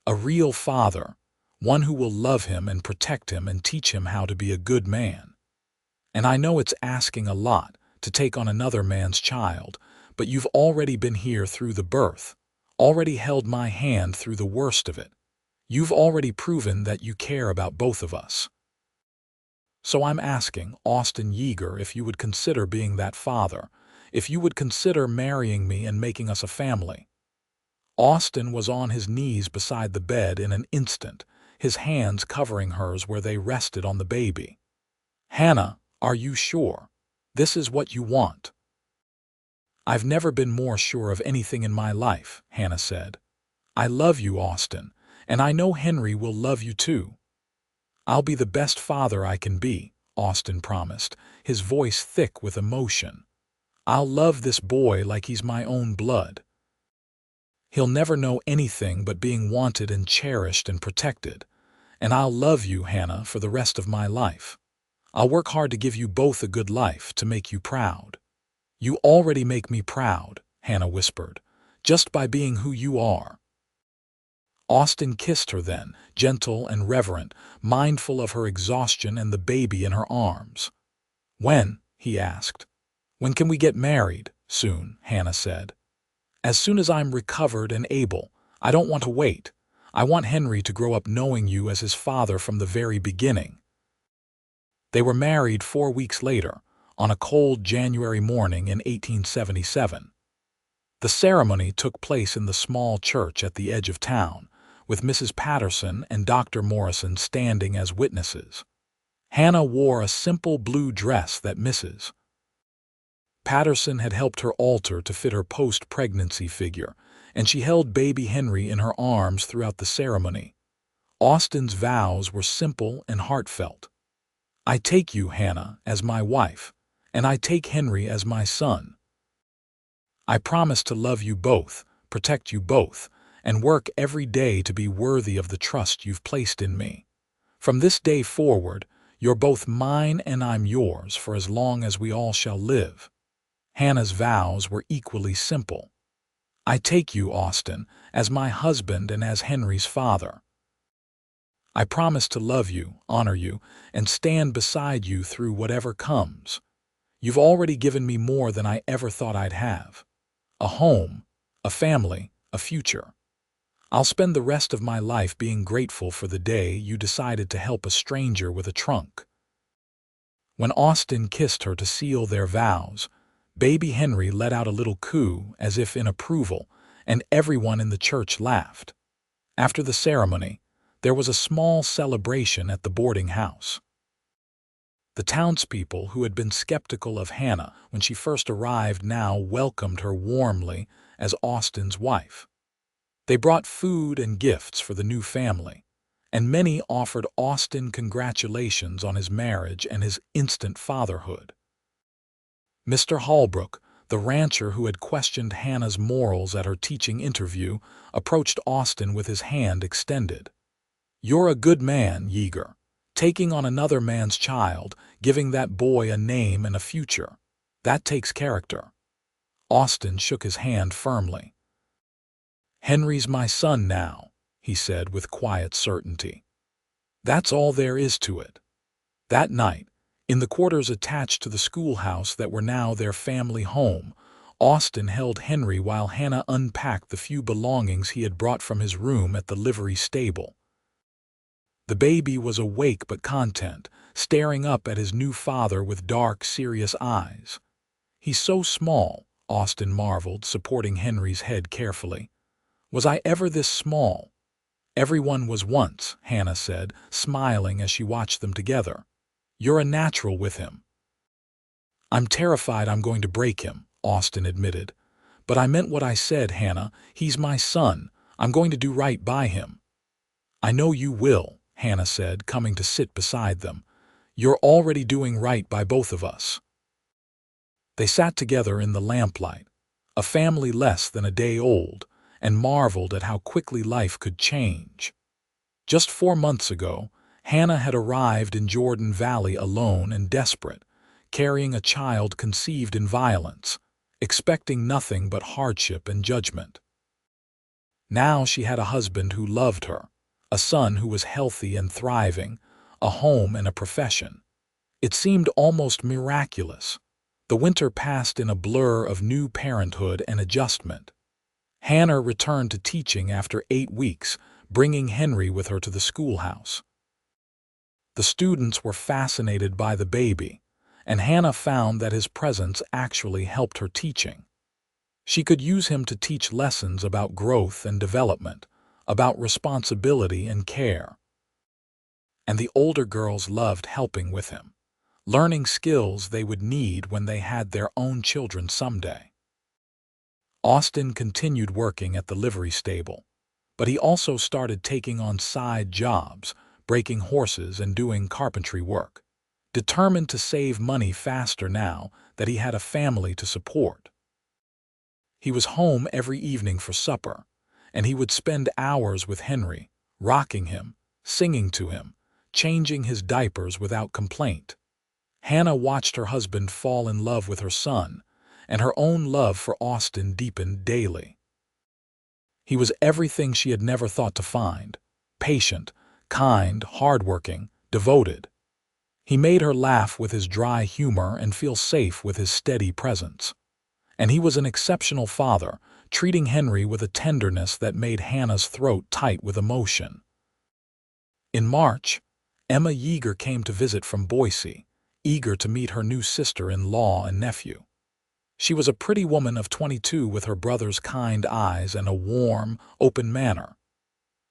A real father, one who will love him and protect him and teach him how to be a good man. And I know it's asking a lot to take on another man's child, but you've already been here through the birth, already held my hand through the worst of it. You've already proven that you care about both of us. So I'm asking, Austin Yeager, if you would consider being that father, if you would consider marrying me and making us a family." Austin was on his knees beside the bed in an instant, his hands covering hers where they rested on the baby. "Hannah, are you sure? This is what you want?" "I've never been more sure of anything in my life," Hannah said. "I love you, Austin, and I know Henry will love you too." "I'll be the best father I can be," Austin promised, his voice thick with emotion. "I'll love this boy like he's my own blood. He'll never know anything but being wanted and cherished and protected. And I'll love you, Hannah, for the rest of my life. I'll work hard to give you both a good life, to make you proud." "You already make me proud," Hannah whispered, "just by being who you are." Austin kissed her then, gentle and reverent, mindful of her exhaustion and the baby in her arms. "When?" he asked. "When can we get married?" "Soon," Hannah said. "As soon as I'm recovered and able. I don't want to wait. I want Henry to grow up knowing you as his father from the very beginning." They were married 4 weeks later, on a cold January morning in 1877. The ceremony took place in the small church at the edge of town, with Mrs. Patterson and Dr. Morrison standing as witnesses. Hannah wore a simple blue dress that Mrs. Patterson had helped her alter to fit her post-pregnancy figure, and she held baby Henry in her arms throughout the ceremony. Austin's vows were simple and heartfelt. "I take you, Hannah, as my wife, and I take Henry as my son. I promise to love you both, protect you both, and work every day to be worthy of the trust you've placed in me. From this day forward, you're both mine and I'm yours for as long as we all shall live." Hannah's vows were equally simple. "I take you, Austin, as my husband and as Henry's father. I promise to love you, honor you, and stand beside you through whatever comes. You've already given me more than I ever thought I'd have. A home, a family, a future. I'll spend the rest of my life being grateful for the day you decided to help a stranger with a trunk." When Austin kissed her to seal their vows, baby Henry let out a little coo as if in approval, and everyone in the church laughed. After the ceremony, there was a small celebration at the boarding house. The townspeople who had been skeptical of Hannah when she first arrived now welcomed her warmly as Austin's wife. They brought food and gifts for the new family, and many offered Austin congratulations on his marriage and his instant fatherhood. Mr. Holbrook, the rancher who had questioned Hannah's morals at her teaching interview, approached Austin with his hand extended. "You're a good man, Yeager. Taking on another man's child, giving that boy a name and a future. That takes character." Austin shook his hand firmly. "Henry's my son now," he said with quiet certainty. "That's all there is to it." That night, in the quarters attached to the schoolhouse that were now their family home, Austin held Henry while Hannah unpacked the few belongings he had brought from his room at the livery stable. The baby was awake but content, staring up at his new father with dark, serious eyes. "He's so small," Austin marveled, supporting Henry's head carefully. "Was I ever this small?" "Everyone was once," Hannah said, smiling as she watched them together. "You're a natural with him." "I'm terrified I'm going to break him," Austin admitted. "But I meant what I said, Hannah. He's my son. I'm going to do right by him." "I know you will," Hannah said, coming to sit beside them. "You're already doing right by both of us." They sat together in the lamplight, a family less than a day old, and marveled at how quickly life could change. Just 4 months ago, Hannah had arrived in Jordan Valley alone and desperate, carrying a child conceived in violence, expecting nothing but hardship and judgment. Now she had a husband who loved her, a son who was healthy and thriving, a home and a profession. It seemed almost miraculous. The winter passed in a blur of new parenthood and adjustment. Hannah returned to teaching after 8 weeks, bringing Henry with her to the schoolhouse. The students were fascinated by the baby, and Hannah found that his presence actually helped her teaching. She could use him to teach lessons about growth and development, about responsibility and care. And the older girls loved helping with him, learning skills they would need when they had their own children someday. Austin continued working at the livery stable, but he also started taking on side jobs, breaking horses and doing carpentry work, determined to save money faster now that he had a family to support. He was home every evening for supper, and he would spend hours with Henry, rocking him, singing to him, changing his diapers without complaint. Hannah watched her husband fall in love with her son, and her own love for Austin deepened daily. He was everything she had never thought to find: patient, kind, hardworking, devoted. He made her laugh with his dry humor and feel safe with his steady presence. And he was an exceptional father, treating Henry with a tenderness that made Hannah's throat tight with emotion. In March, Emma Yeager came to visit from Boise, eager to meet her new sister-in-law and nephew. She was a pretty woman of 22 with her brother's kind eyes and a warm, open manner.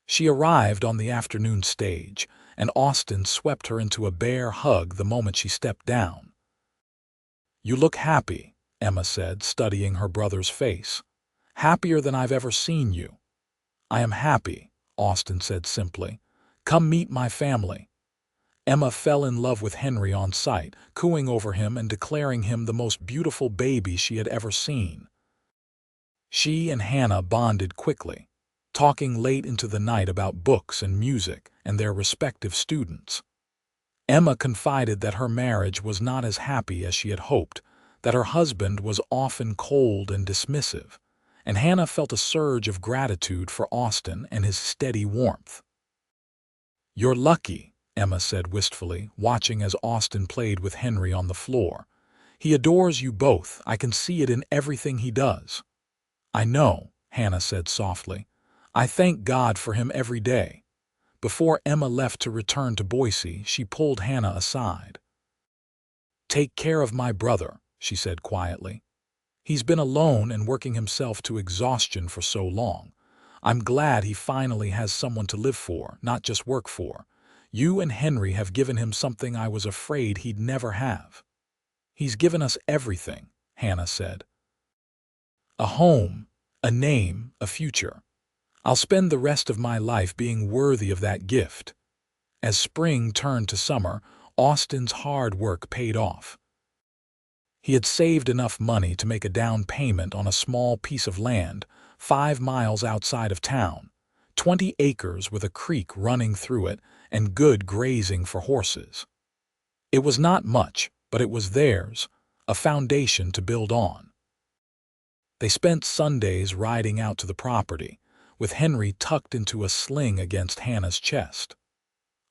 She arrived on the afternoon stage, and Austin swept her into a bear hug the moment she stepped down. "You look happy," Emma said, studying her brother's face. "Happier than I've ever seen you." "I am happy," Austin said simply. "Come meet my family." Emma fell in love with Henry on sight, cooing over him and declaring him the most beautiful baby she had ever seen. She and Hannah bonded quickly, talking late into the night about books and music and their respective students. Emma confided that her marriage was not as happy as she had hoped, that her husband was often cold and dismissive, and Hannah felt a surge of gratitude for Austin and his steady warmth. "You're lucky," Emma said wistfully, watching as Austin played with Henry on the floor. "He adores you both. I can see it in everything he does." "I know," Hannah said softly. "I thank God for him every day." Before Emma left to return to Boise, she pulled Hannah aside. "Take care of my brother," she said quietly. "He's been alone and working himself to exhaustion for so long. I'm glad he finally has someone to live for, not just work for. You and Henry have given him something I was afraid he'd never have." "He's given us everything," Hannah said. "A home, a name, a future. I'll spend the rest of my life being worthy of that gift." As spring turned to summer, Austin's hard work paid off. He had saved enough money to make a down payment on a small piece of land 5 miles outside of town, 20 acres with a creek running through it and good grazing for horses. It was not much, but it was theirs, a foundation to build on. They spent Sundays riding out to the property, with Henry tucked into a sling against Hannah's chest.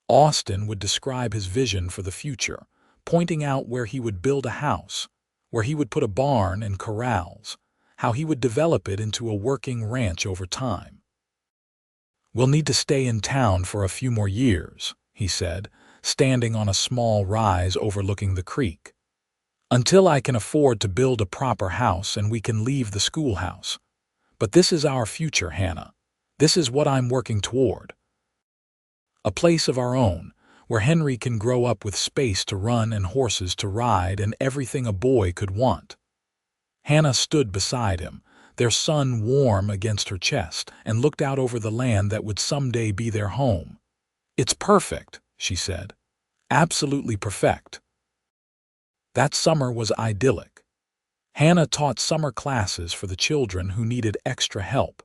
Austin would describe his vision for the future, pointing out where he would build a house, where he would put a barn and corrals, how he would develop it into a working ranch over time. "We'll need to stay in town for a few more years," he said, standing on a small rise overlooking the creek, "until I can afford to build a proper house and we can leave the schoolhouse. But this is our future, Hannah. This is what I'm working toward. A place of our own, where Henry can grow up with space to run and horses to ride and everything a boy could want." Hannah stood beside him, their sun warm against her chest, and looked out over the land that would someday be their home. "It's perfect," she said. "Absolutely perfect." That summer was idyllic. Hannah taught summer classes for the children who needed extra help.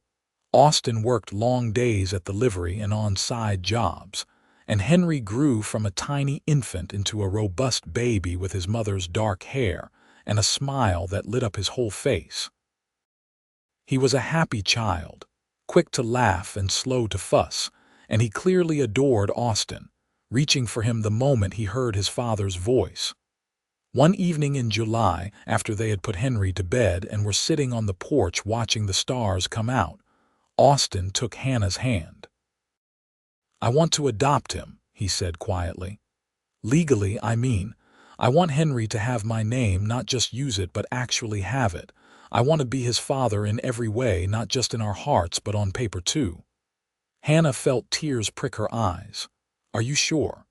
Austin worked long days at the livery and on side jobs, and Henry grew from a tiny infant into a robust baby with his mother's dark hair and a smile that lit up his whole face. He was a happy child, quick to laugh and slow to fuss, and he clearly adored Austin, reaching for him the moment he heard his father's voice. One evening in July, after they had put Henry to bed and were sitting on the porch watching the stars come out, Austin took Hannah's hand. "I want to adopt him," he said quietly. "Legally, I mean. I want Henry to have my name, not just use it, but actually have it. I want to be his father in every way, not just in our hearts, but on paper too." Hannah felt tears prick her eyes. "Are you sure?"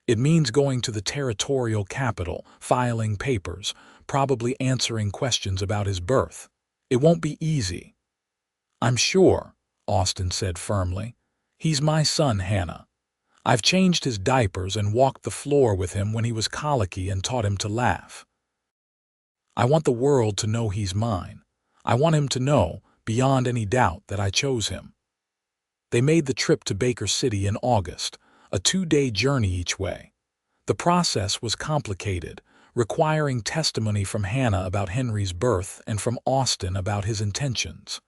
"It means going to the territorial capital, filing papers, probably answering questions about his birth. It won't be easy." "I'm sure," Austin said firmly. "He's my son, Hannah. I've changed his diapers and walked the floor with him when he was colicky and taught him to laugh. I want the world to know he's mine. I want him to know, beyond any doubt, that I chose him." They made the trip to Baker City in August, a 2-day journey each way. The process was complicated, requiring testimony from Hannah about Henry's birth and from Austin about his intentions.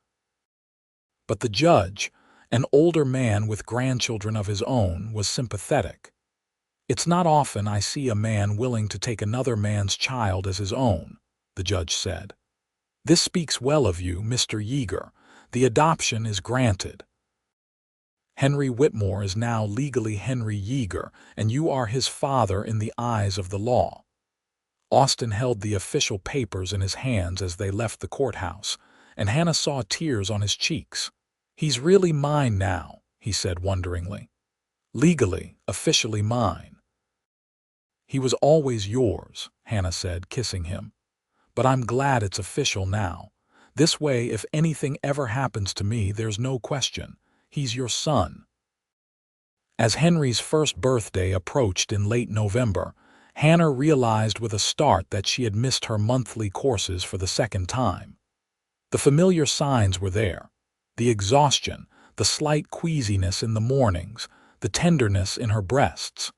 But the judge, an older man with grandchildren of his own, was sympathetic. "It's not often I see a man willing to take another man's child as his own," the judge said. "This speaks well of you, Mr. Yeager. The adoption is granted. Henry Whitmore is now legally Henry Yeager, and you are his father in the eyes of the law." Austin held the official papers in his hands as they left the courthouse, and Hannah saw tears on his cheeks. "He's really mine now," he said wonderingly. "Legally, officially mine." "He was always yours," Hannah said, kissing him. "But I'm glad it's official now. This way, if anything ever happens to me, there's no question. He's your son." As Henry's first birthday approached in late November, Hannah realized with a start that she had missed her monthly courses for the second time. The familiar signs were there. The exhaustion, the slight queasiness in the mornings, the tenderness in her breasts.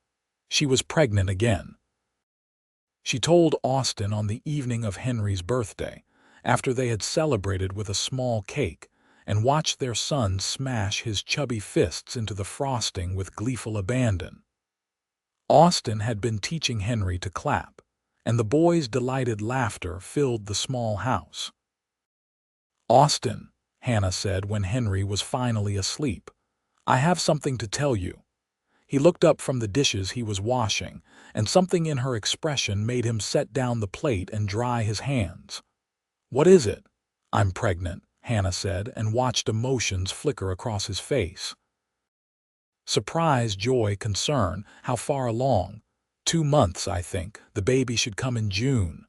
She was pregnant again. She told Austin on the evening of Henry's birthday, after they had celebrated with a small cake and watched their son smash his chubby fists into the frosting with gleeful abandon. Austin had been teaching Henry to clap, and the boy's delighted laughter filled the small house. "Austin," Hannah said when Henry was finally asleep, "I have something to tell you." He looked up from the dishes he was washing, and something in her expression made him set down the plate and dry his hands. "What is it?" "I'm pregnant," Hannah said, and watched emotions flicker across his face. Surprise, joy, concern. How far along? 2 months, I think. The baby should come in June.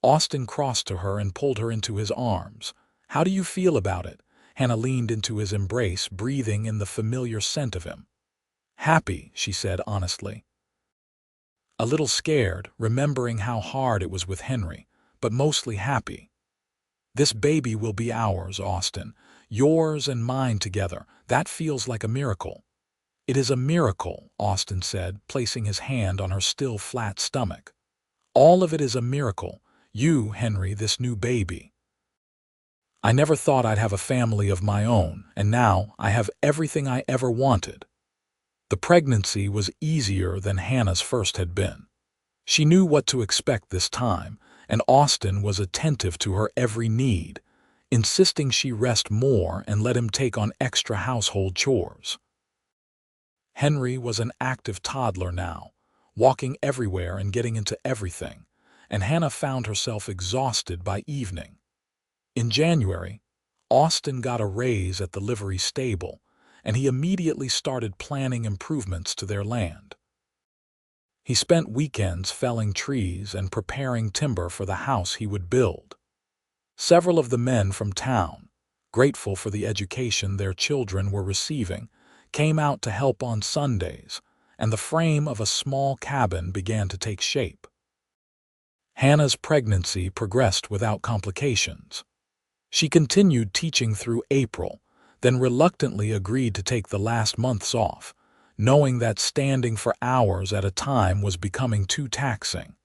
Austin crossed to her and pulled her into his arms. How do you feel about it? Hannah leaned into his embrace, breathing in the familiar scent of him. Happy, she said honestly. A little scared, remembering how hard it was with Henry, but mostly happy. This baby will be ours, Austin. Yours and mine together. That feels like a miracle. It is a miracle, Austin said, placing his hand on her still flat stomach. All of it is a miracle. You, Henry, this new baby. I never thought I'd have a family of my own, and now I have everything I ever wanted. The pregnancy was easier than Hannah's first had been. She knew what to expect this time, and Austin was attentive to her every need, insisting she rest more and let him take on extra household chores. Henry was an active toddler now, walking everywhere and getting into everything, and Hannah found herself exhausted by evening. In January, Austin got a raise at the livery stable, and he immediately started planning improvements to their land. He spent weekends felling trees and preparing timber for the house he would build. Several of the men from town, grateful for the education their children were receiving, came out to help on Sundays, and the frame of a small cabin began to take shape. Hannah's pregnancy progressed without complications. She continued teaching through April, then reluctantly agreed to take the last months off, knowing that standing for hours at a time was becoming too taxing.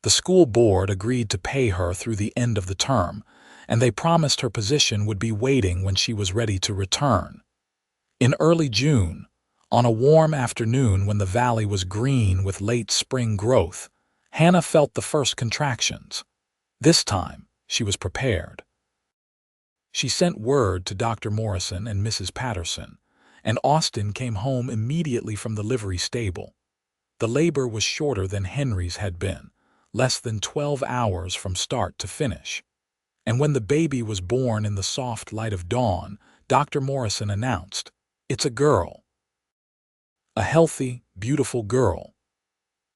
The school board agreed to pay her through the end of the term, and they promised her position would be waiting when she was ready to return. In early June, on a warm afternoon when the valley was green with late spring growth, Hannah felt the first contractions. This time, she was prepared. She sent word to Dr. Morrison and Mrs. Patterson, and Austin came home immediately from the livery stable. The labor was shorter than Henry's had been, less than 12 hours from start to finish. And when the baby was born in the soft light of dawn, Dr. Morrison announced, "It's a girl." A healthy, beautiful girl.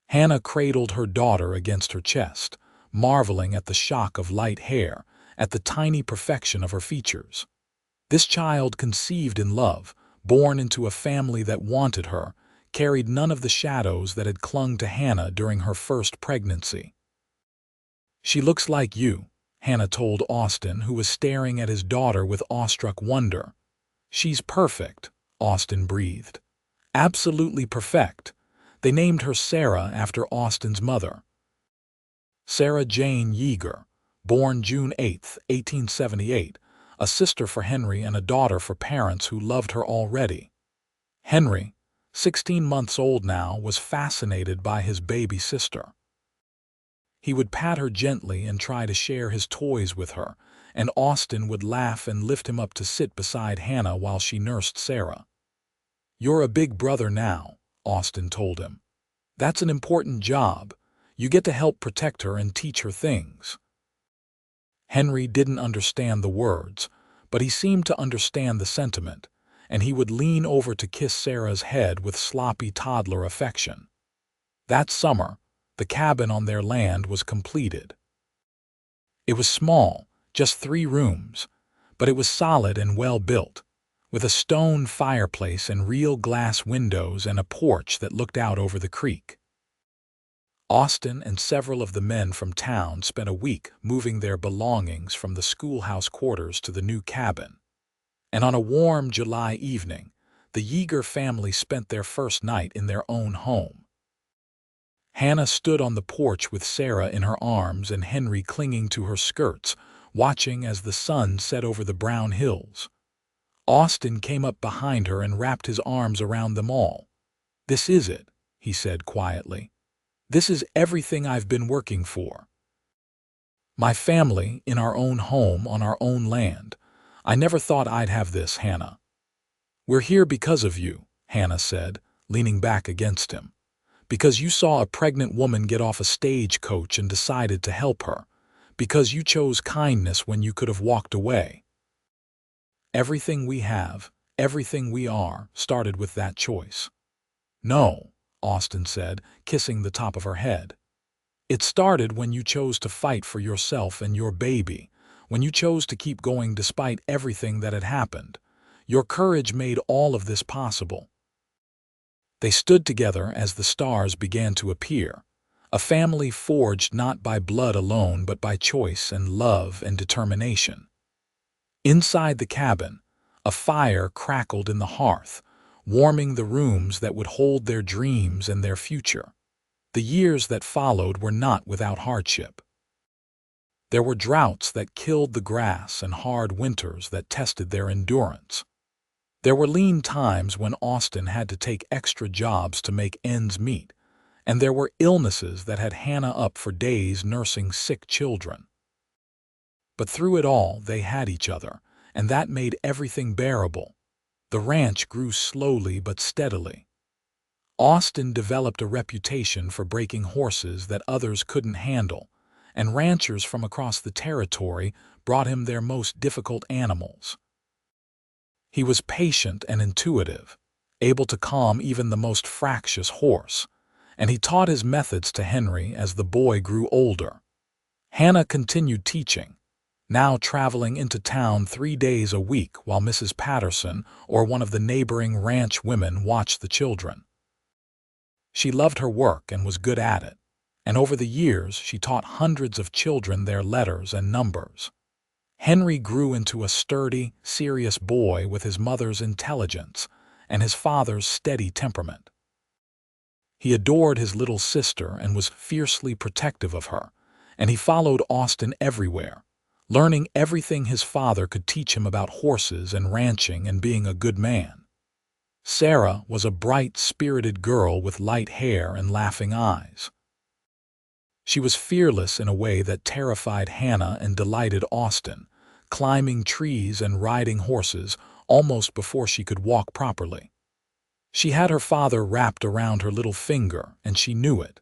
Hannah cradled her daughter against her chest, marveling at the shock of light hair, at the tiny perfection of her features. This child, conceived in love, born into a family that wanted her, carried none of the shadows that had clung to Hannah during her first pregnancy. "She looks like you," Hannah told Austin, who was staring at his daughter with awestruck wonder. "She's perfect," Austin breathed. "Absolutely perfect." They named her Sarah after Austin's mother. Sarah Jane Yeager, born June 8, 1878, a sister for Henry and a daughter for parents who loved her already. Henry, 16 months old now, was fascinated by his baby sister. He would pat her gently and try to share his toys with her, and Austin would laugh and lift him up to sit beside Hannah while she nursed Sarah. "You're a big brother now," Austin told him. "That's an important job. You get to help protect her and teach her things." Henry didn't understand the words, but he seemed to understand the sentiment, and he would lean over to kiss Sarah's head with sloppy toddler affection. That summer, the cabin on their land was completed. It was small, just 3 rooms, but it was solid and well built, with a stone fireplace and real glass windows and a porch that looked out over the creek. Austin and several of the men from town spent a week moving their belongings from the schoolhouse quarters to the new cabin. And on a warm July evening, the Yeager family spent their first night in their own home. Hannah stood on the porch with Sarah in her arms and Henry clinging to her skirts, watching as the sun set over the brown hills. Austin came up behind her and wrapped his arms around them all. "This is it," he said quietly. "This is everything I've been working for. My family in our own home on our own land. I never thought I'd have this, Hannah." "We're here because of you," Hannah said, leaning back against him. "Because you saw a pregnant woman get off a stagecoach and decided to help her. Because you chose kindness when you could have walked away. Everything we have, Everything we are started with that choice. No, Austin said, kissing the top of her head. It started when you chose to fight for yourself and your baby, when you chose to keep going despite everything that had happened. Your courage made all of this possible. They stood together as the stars began to appear, a family forged not by blood alone but by choice and love and determination. Inside the cabin, a fire crackled in the hearth, warming the rooms that would hold their dreams and their future. The years that followed were not without hardship. There were droughts that killed the grass and hard winters that tested their endurance. There were lean times when Austin had to take extra jobs to make ends meet, and there were illnesses that had Hannah up for days nursing sick children. But through it all, they had each other, and that made everything bearable. The ranch grew slowly but steadily. Austin developed a reputation for breaking horses that others couldn't handle, and ranchers from across the territory brought him their most difficult animals. He was patient and intuitive, able to calm even the most fractious horse, and he taught his methods to Henry as the boy grew older. Hannah continued teaching, now traveling into town 3 days a week while Mrs. Patterson or one of the neighboring ranch women watched the children. She loved her work and was good at it, and over the years she taught hundreds of children their letters and numbers. Henry grew into a sturdy, serious boy with his mother's intelligence and his father's steady temperament. He adored his little sister and was fiercely protective of her, and he followed Austin everywhere, learning everything his father could teach him about horses and ranching and being a good man. Sarah was a bright, spirited girl with light hair and laughing eyes. She was fearless in a way that terrified Hannah and delighted Austin, climbing trees and riding horses almost before she could walk properly. She had her father wrapped around her little finger, and she knew it.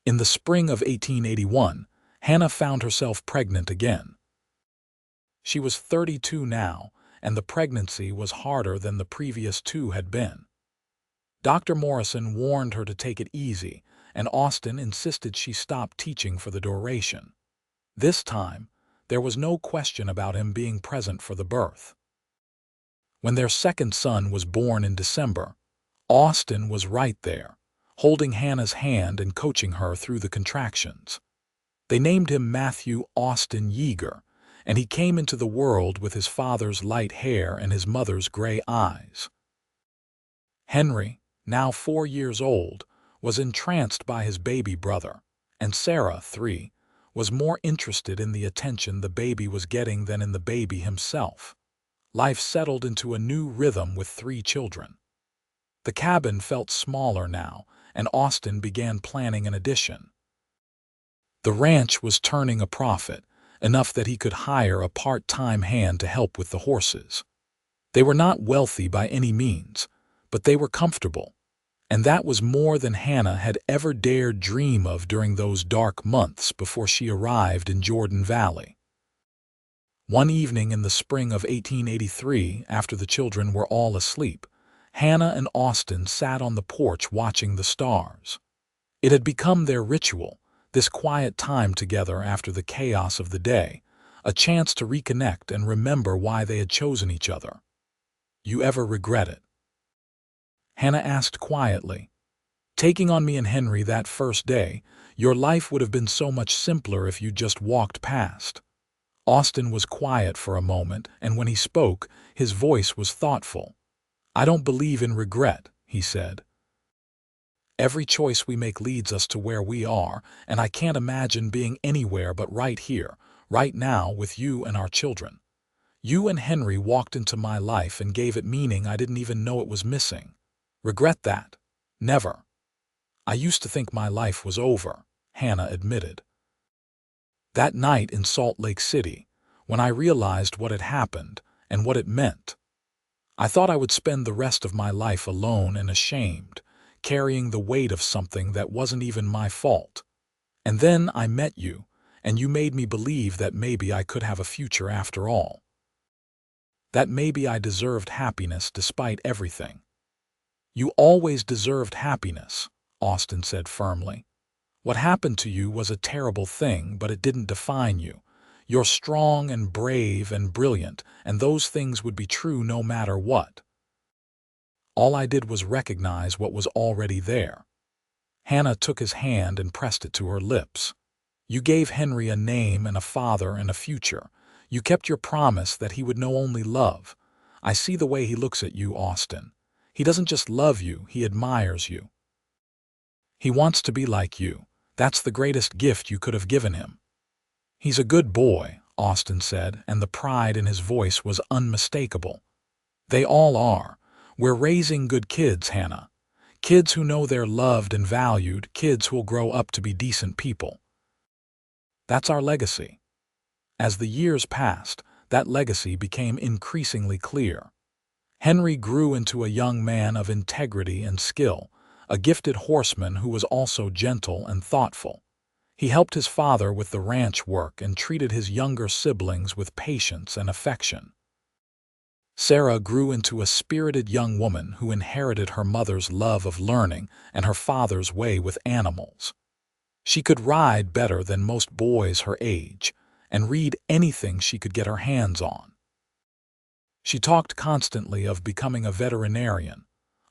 In the spring of 1881, Hannah found herself pregnant again. She was 32 now, and the pregnancy was harder than the previous 2 had been. Dr. Morrison warned her to take it easy, and Austin insisted she stop teaching for the duration. This time, there was no question about him being present for the birth. When their second son was born in December, Austin was right there, holding Hannah's hand and coaching her through the contractions. They named him Matthew Austin Yeager, and he came into the world with his father's light hair and his mother's gray eyes. Henry, now 4 years old, was entranced by his baby brother, and Sarah, 3, was more interested in the attention the baby was getting than in the baby himself. Life settled into a new rhythm with 3 children. The cabin felt smaller now, and Austin began planning an addition. The ranch was turning a profit, enough that he could hire a part-time hand to help with the horses. They were not wealthy by any means, but they were comfortable, and that was more than Hannah had ever dared dream of during those dark months before she arrived in Jordan Valley. One evening in the spring of 1883, after the children were all asleep, Hannah and Austin sat on the porch watching the stars. It had become their ritual, this quiet time together after the chaos of the day, a chance to reconnect and remember why they had chosen each other. "You ever regret it?" Hannah asked quietly. "Taking on me and Henry that first day, your life would have been so much simpler if you just walked past." Austin was quiet for a moment, and when he spoke, his voice was thoughtful. "I don't believe in regret," he said. "Every choice we make leads us to where we are, and I can't imagine being anywhere but right here, right now, with you and our children. You and Henry walked into my life and gave it meaning I didn't even know it was missing. Regret that? Never. I used to think my life was over," Hannah admitted. "That night in Salt Lake City, when I realized what had happened and what it meant, I thought I would spend the rest of my life alone and ashamed, carrying the weight of something that wasn't even my fault. And then I met you, and you made me believe that maybe I could have a future after all." that maybe I deserved happiness despite everything. You always deserved happiness, Austin said firmly. What happened to you was a terrible thing, but it didn't define you. You're strong and brave and brilliant, and those things would be true no matter what. All I did was recognize what was already there. Hannah took his hand and pressed it to her lips. You gave Henry a name and a father and a future. You kept your promise that he would know only love. I see the way he looks at you, Austin. He doesn't just love you, he admires you. He wants to be like you. That's the greatest gift you could have given him. He's a good boy, Austin said, and the pride in his voice was unmistakable. They all are. We're raising good kids, Hannah. Kids who know they're loved and valued, kids who'll grow up to be decent people. That's our legacy. As the years passed, that legacy became increasingly clear. Henry grew into a young man of integrity and skill, a gifted horseman who was also gentle and thoughtful. He helped his father with the ranch work and treated his younger siblings with patience and affection. Sarah grew into a spirited young woman who inherited her mother's love of learning and her father's way with animals. She could ride better than most boys her age and read anything she could get her hands on. She talked constantly of becoming a veterinarian,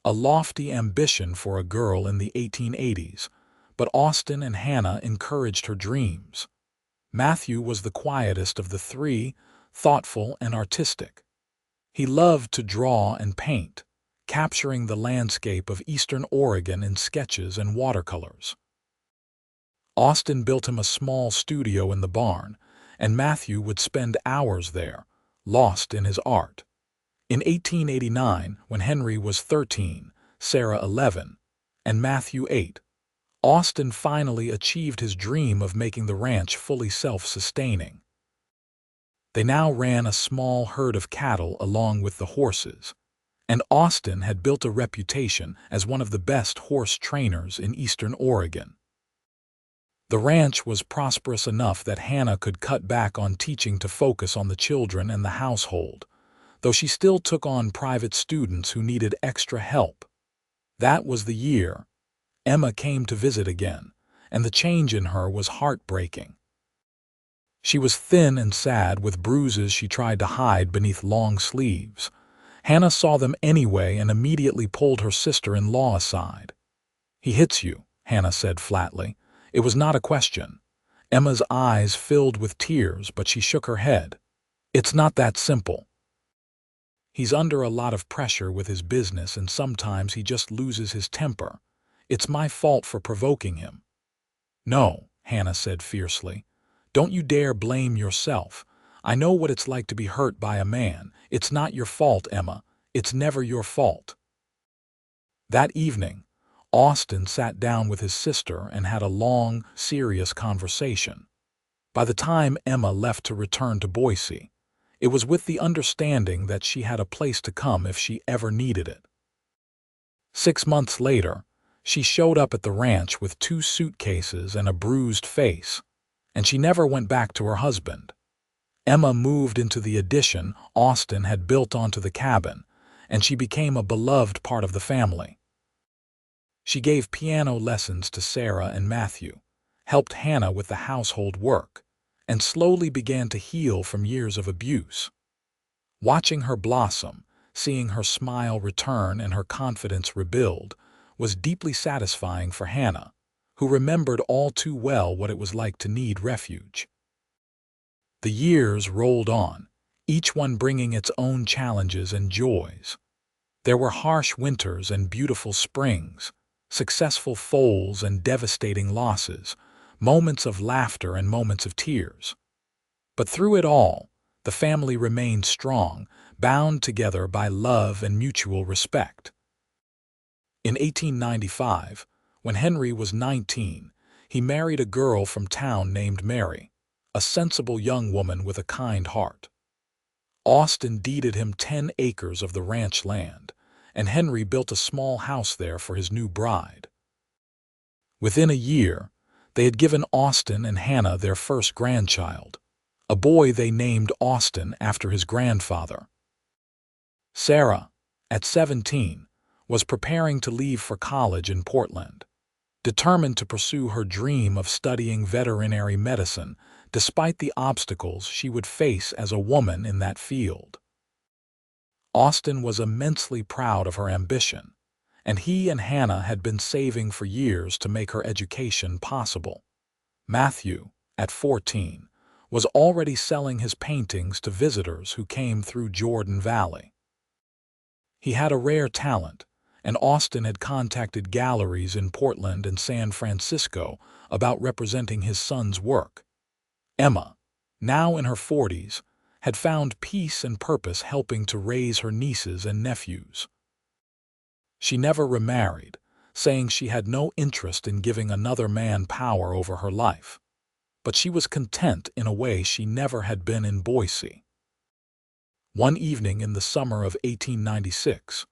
a lofty ambition for a girl in the 1880s, but Austin and Hannah encouraged her dreams. Matthew was the quietest of the three, thoughtful and artistic. He loved to draw and paint, capturing the landscape of eastern Oregon in sketches and watercolors. Austin built him a small studio in the barn, and Matthew would spend hours there, lost in his art. In 1889, when Henry was 13, Sarah 11, and Matthew 8, Austin finally achieved his dream of making the ranch fully self-sustaining. They now ran a small herd of cattle along with the horses, and Austin had built a reputation as one of the best horse trainers in eastern Oregon. The ranch was prosperous enough that Hannah could cut back on teaching to focus on the children and the household, though she still took on private students who needed extra help. That was the year Emma came to visit again, and the change in her was heartbreaking. She was thin and sad, with bruises she tried to hide beneath long sleeves. Hannah saw them anyway and immediately pulled her sister-in-law aside. "He hits you," Hannah said flatly. It was not a question. Emma's eyes filled with tears, but she shook her head. "It's not that simple. He's under a lot of pressure with his business, and sometimes he just loses his temper. It's my fault for provoking him." "No," Hannah said fiercely. "Don't you dare blame yourself. I know what it's like to be hurt by a man. It's not your fault, Emma. It's never your fault." That evening, Austin sat down with his sister and had a long, serious conversation. By the time Emma left to return to Boise, it was with the understanding that she had a place to come if she ever needed it. 6 months later, she showed up at the ranch with 2 suitcases and a bruised face, and she never went back to her husband. Emma moved into the addition Austin had built onto the cabin, and she became a beloved part of the family. She gave piano lessons to Sarah and Matthew, helped Hannah with the household work, and slowly began to heal from years of abuse. Watching her blossom, seeing her smile return and her confidence rebuild, was deeply satisfying for Hannah, who remembered all too well what it was like to need refuge. The years rolled on, each one bringing its own challenges and joys. There were harsh winters and beautiful springs, successful foals and devastating losses, moments of laughter and moments of tears. But through it all, the family remained strong, bound together by love and mutual respect. In 1895, when Henry was 19, he married a girl from town named Mary, a sensible young woman with a kind heart. Austin deeded him 10 acres of the ranch land, and Henry built a small house there for his new bride. Within a year, they had given Austin and Hannah their first grandchild, a boy they named Austin after his grandfather. Sarah, at 17, was preparing to leave for college in Portland, determined to pursue her dream of studying veterinary medicine despite the obstacles she would face as a woman in that field. Austin was immensely proud of her ambition, and he and Hannah had been saving for years to make her education possible. Matthew, at 14, was already selling his paintings to visitors who came through Jordan Valley. He had a rare talent, and Austin had contacted galleries in Portland and San Francisco about representing his son's work. Emma, now in her 40s, had found peace and purpose helping to raise her nieces and nephews. She never remarried, saying she had no interest in giving another man power over her life. But she was content in a way she never had been in Boise. One evening in the summer of 1896,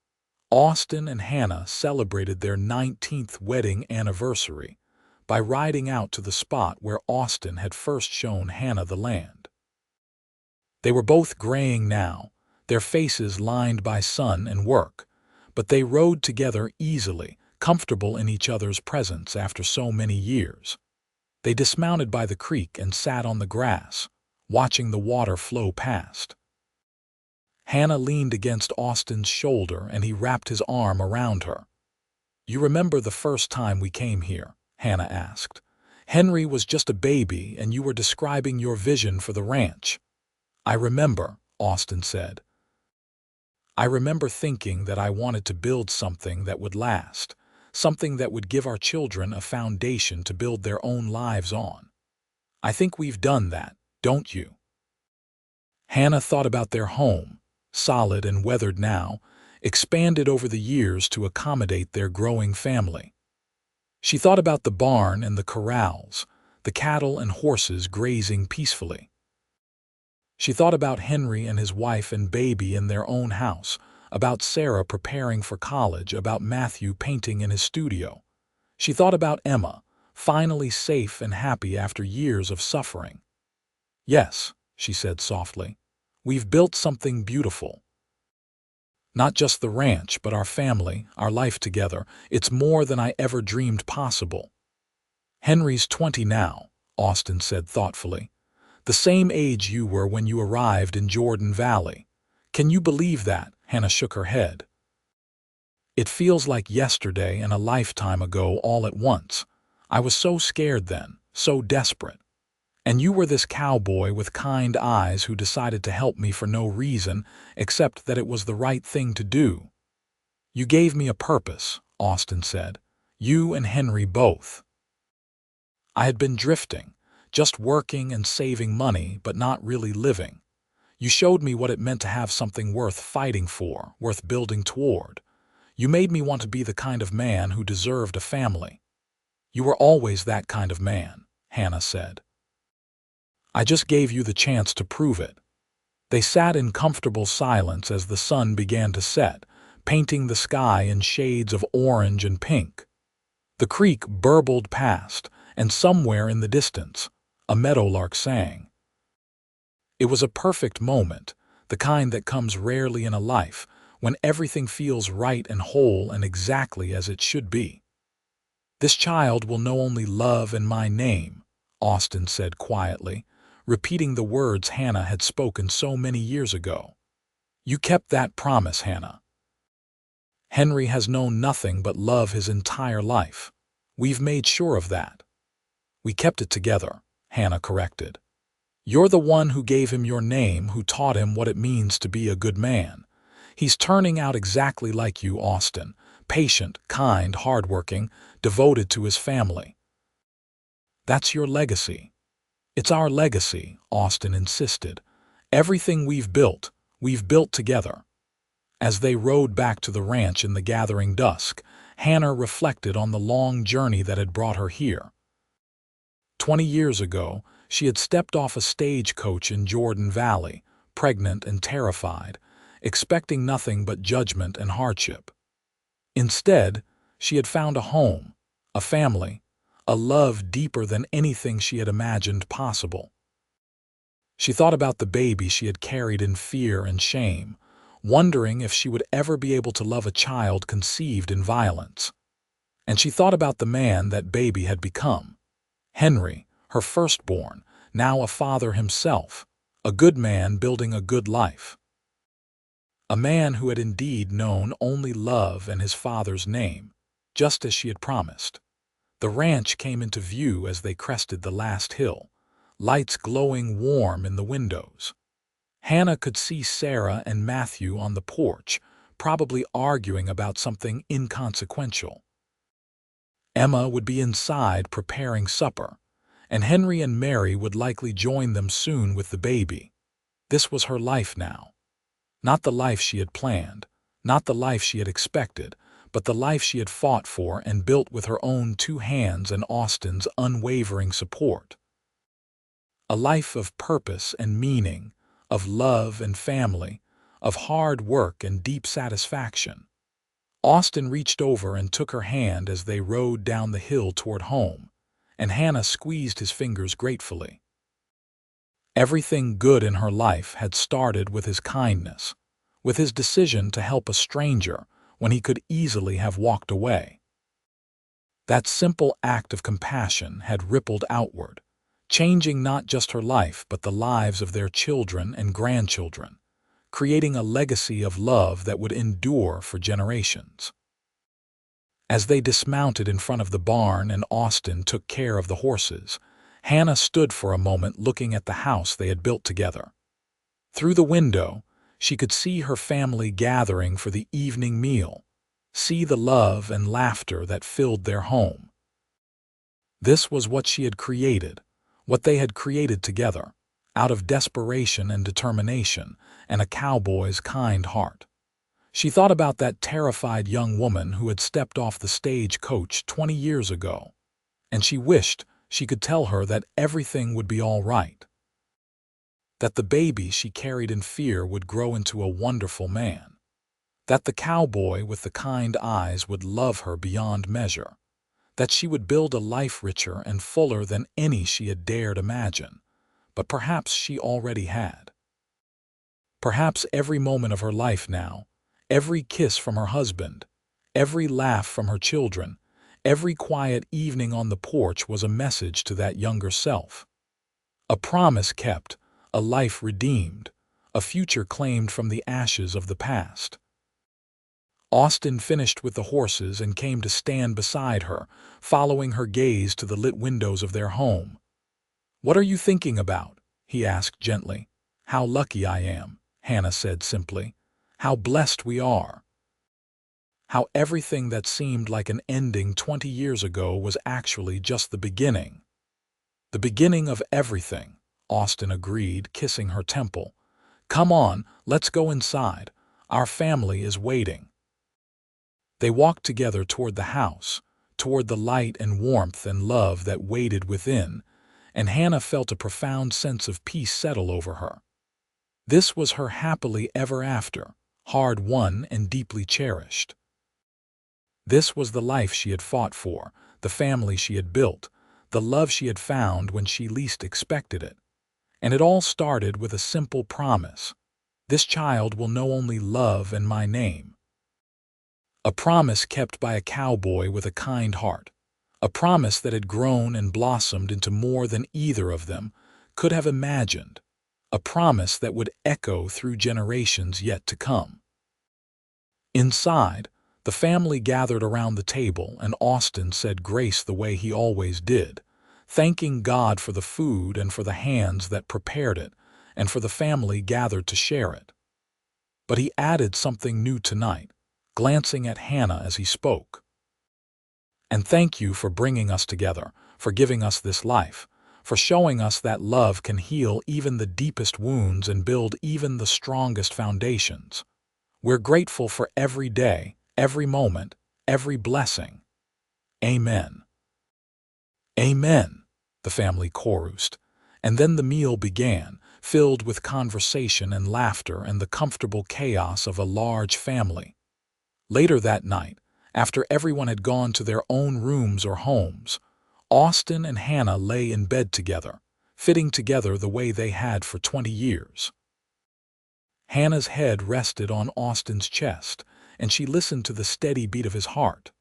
Austin and Hannah celebrated their 19th wedding anniversary by riding out to the spot where Austin had first shown Hannah the land. They were both graying now, their faces lined by sun and work, but they rode together easily, comfortable in each other's presence after so many years. They dismounted by the creek and sat on the grass, watching the water flow past. Hannah leaned against Austin's shoulder and he wrapped his arm around her. "You remember the first time we came here?" Hannah asked. "Henry was just a baby and you were describing your vision for the ranch." "I remember," Austin said. "I remember thinking that I wanted to build something that would last, something that would give our children a foundation to build their own lives on. I think we've done that, don't you?" Hannah thought about their home, solid and weathered now, expanded over the years to accommodate their growing family. She thought about the barn and the corrals, the cattle and horses grazing peacefully. She thought about Henry and his wife and baby in their own house, about Sarah preparing for college, about Matthew painting in his studio. She thought about Emma, finally safe and happy after years of suffering. "Yes," she said softly, "we've built something beautiful. Not just the ranch, but our family, our life together. It's more than I ever dreamed possible." "Henry's 20 now," Austin said thoughtfully. "The same age you were when you arrived in Jordan Valley. Can you believe that?" Hannah shook her head. "It feels like yesterday and a lifetime ago all at once. I was so scared then, so desperate. And you were this cowboy with kind eyes who decided to help me for no reason except that it was the right thing to do. You gave me a purpose," Austin said. "You and Henry both. I had been drifting, just working and saving money, but not really living. You showed me what it meant to have something worth fighting for, worth building toward. You made me want to be the kind of man who deserved a family." "You were always that kind of man," Hannah said. "I just gave you the chance to prove it." They sat in comfortable silence as the sun began to set, painting the sky in shades of orange and pink. The creek burbled past, and somewhere in the distance, a meadowlark sang. It was a perfect moment, the kind that comes rarely in a life, when everything feels right and whole and exactly as it should be. "This child will know only love and my name," Austin said quietly, repeating the words Hannah had spoken so many years ago. "You kept that promise, Hannah. Henry has known nothing but love his entire life. We've made sure of that." "We kept it together," Hannah corrected. "You're the one who gave him your name, who taught him what it means to be a good man. He's turning out exactly like you, Austin, patient, kind, hardworking, devoted to his family." "That's your legacy." "It's our legacy," Austin insisted. "Everything we've built together." As they rode back to the ranch in the gathering dusk, Hannah reflected on the long journey that had brought her here. 20 years ago, she had stepped off a stagecoach in Jordan Valley, pregnant and terrified, expecting nothing but judgment and hardship. Instead, she had found a home, a family, a love deeper than anything she had imagined possible. She thought about the baby she had carried in fear and shame, wondering if she would ever be able to love a child conceived in violence. And she thought about the man that baby had become. Henry, her firstborn, now a father himself, a good man building a good life. A man who had indeed known only love and his father's name, just as she had promised. The ranch came into view as they crested the last hill, lights glowing warm in the windows. Hannah could see Sarah and Matthew on the porch, probably arguing about something inconsequential. Emma would be inside preparing supper, and Henry and Mary would likely join them soon with the baby. This was her life now. Not the life she had planned, not the life she had expected, but the life she had fought for and built with her own 2 hands and Austin's unwavering support. A life of purpose and meaning, of love and family, of hard work and deep satisfaction. Austin reached over and took her hand as they rode down the hill toward home, and Hannah squeezed his fingers gratefully. Everything good in her life had started with his kindness, with his decision to help a stranger when he could easily have walked away. That simple act of compassion had rippled outward, changing not just her life but the lives of their children and grandchildren, creating a legacy of love that would endure for generations. As they dismounted in front of the barn and Austin took care of the horses, Hannah stood for a moment looking at the house they had built together. Through the window, she could see her family gathering for the evening meal, see the love and laughter that filled their home. This was what she had created, what they had created together, out of desperation and determination and a cowboy's kind heart. She thought about that terrified young woman who had stepped off the stagecoach 20 years ago, and she wished she could tell her that everything would be all right, that the baby she carried in fear would grow into a wonderful man, that the cowboy with the kind eyes would love her beyond measure, that she would build a life richer and fuller than any she had dared imagine, but perhaps she already had. Perhaps every moment of her life now, every kiss from her husband, every laugh from her children, every quiet evening on the porch was a message to that younger self. A promise kept, a life redeemed, a future claimed from the ashes of the past. Austin finished with the horses and came to stand beside her, following her gaze to the lit windows of their home. "What are you thinking about?" he asked gently. "How lucky I am," Hannah said simply. "How blessed we are. How everything that seemed like an ending 20 years ago was actually just the beginning." "The beginning of everything," Austin agreed, kissing her temple. "Come on, let's go inside. Our family is waiting." They walked together toward the house, toward the light and warmth and love that waited within, and Hannah felt a profound sense of peace settle over her. This was her happily ever after, hard-won and deeply cherished. This was the life she had fought for, the family she had built, the love she had found when she least expected it. And it all started with a simple promise. This child will know only love and my name. A promise kept by a cowboy with a kind heart. A promise that had grown and blossomed into more than either of them could have imagined. A promise that would echo through generations yet to come. Inside, the family gathered around the table and Austin said grace the way he always did, thanking God for the food and for the hands that prepared it and for the family gathered to share it. But he added something new tonight, glancing at Hannah as he spoke. "And thank you for bringing us together, for giving us this life, for showing us that love can heal even the deepest wounds and build even the strongest foundations. We're grateful for every day, every moment, every blessing. Amen." "Amen," the family chorused, and then the meal began, filled with conversation and laughter and the comfortable chaos of a large family. Later that night, after everyone had gone to their own rooms or homes, Austin and Hannah lay in bed together, fitting together the way they had for 20 years. Hannah's head rested on Austin's chest, and she listened to the steady beat of his heart.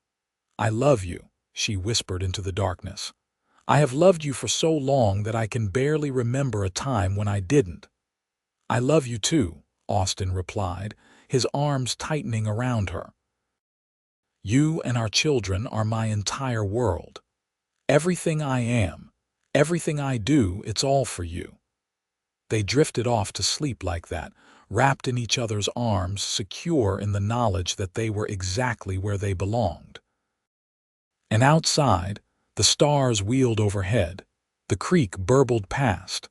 "I love you," she whispered into the darkness. "I have loved you for so long that I can barely remember a time when I didn't." "I love you too," Austin replied, his arms tightening around her. "You and our children are my entire world. Everything I am, everything I do, it's all for you." They drifted off to sleep like that, wrapped in each other's arms, secure in the knowledge that they were exactly where they belonged. And outside, the stars wheeled overhead, the creek burbled past,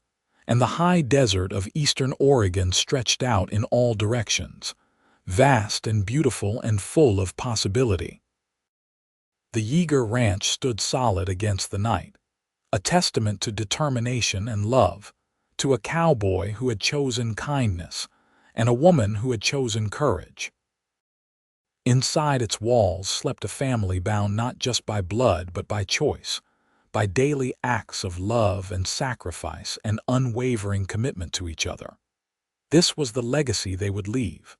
and the high desert of eastern Oregon stretched out in all directions, vast and beautiful and full of possibility. The Yeager ranch stood solid against the night, a testament to determination and love, to a cowboy who had chosen kindness, and a woman who had chosen courage. Inside its walls slept a family bound not just by blood but by choice, by daily acts of love and sacrifice and unwavering commitment to each other. This was the legacy they would leave,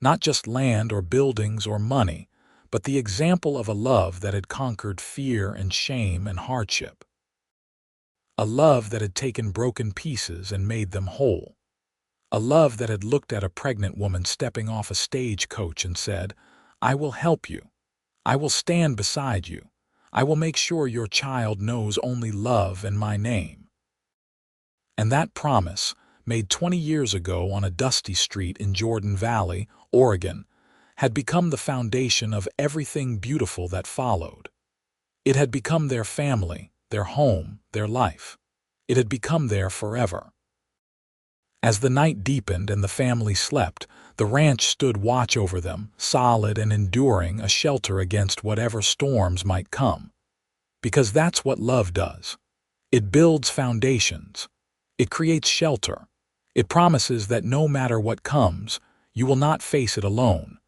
not just land or buildings or money, but the example of a love that had conquered fear and shame and hardship. A love that had taken broken pieces and made them whole. A love that had looked at a pregnant woman stepping off a stagecoach and said, "I will help you. I will stand beside you. I will make sure your child knows only love and my name." And that promise, made 20 years ago on a dusty street in Jordan Valley, Oregon, had become the foundation of everything beautiful that followed. It had become their family, their home, their life. It had become there forever. As the night deepened and the family slept, the ranch stood watch over them, solid and enduring, a shelter against whatever storms might come. Because that's what love does. It builds foundations. It creates shelter. It promises that no matter what comes, you will not face it alone.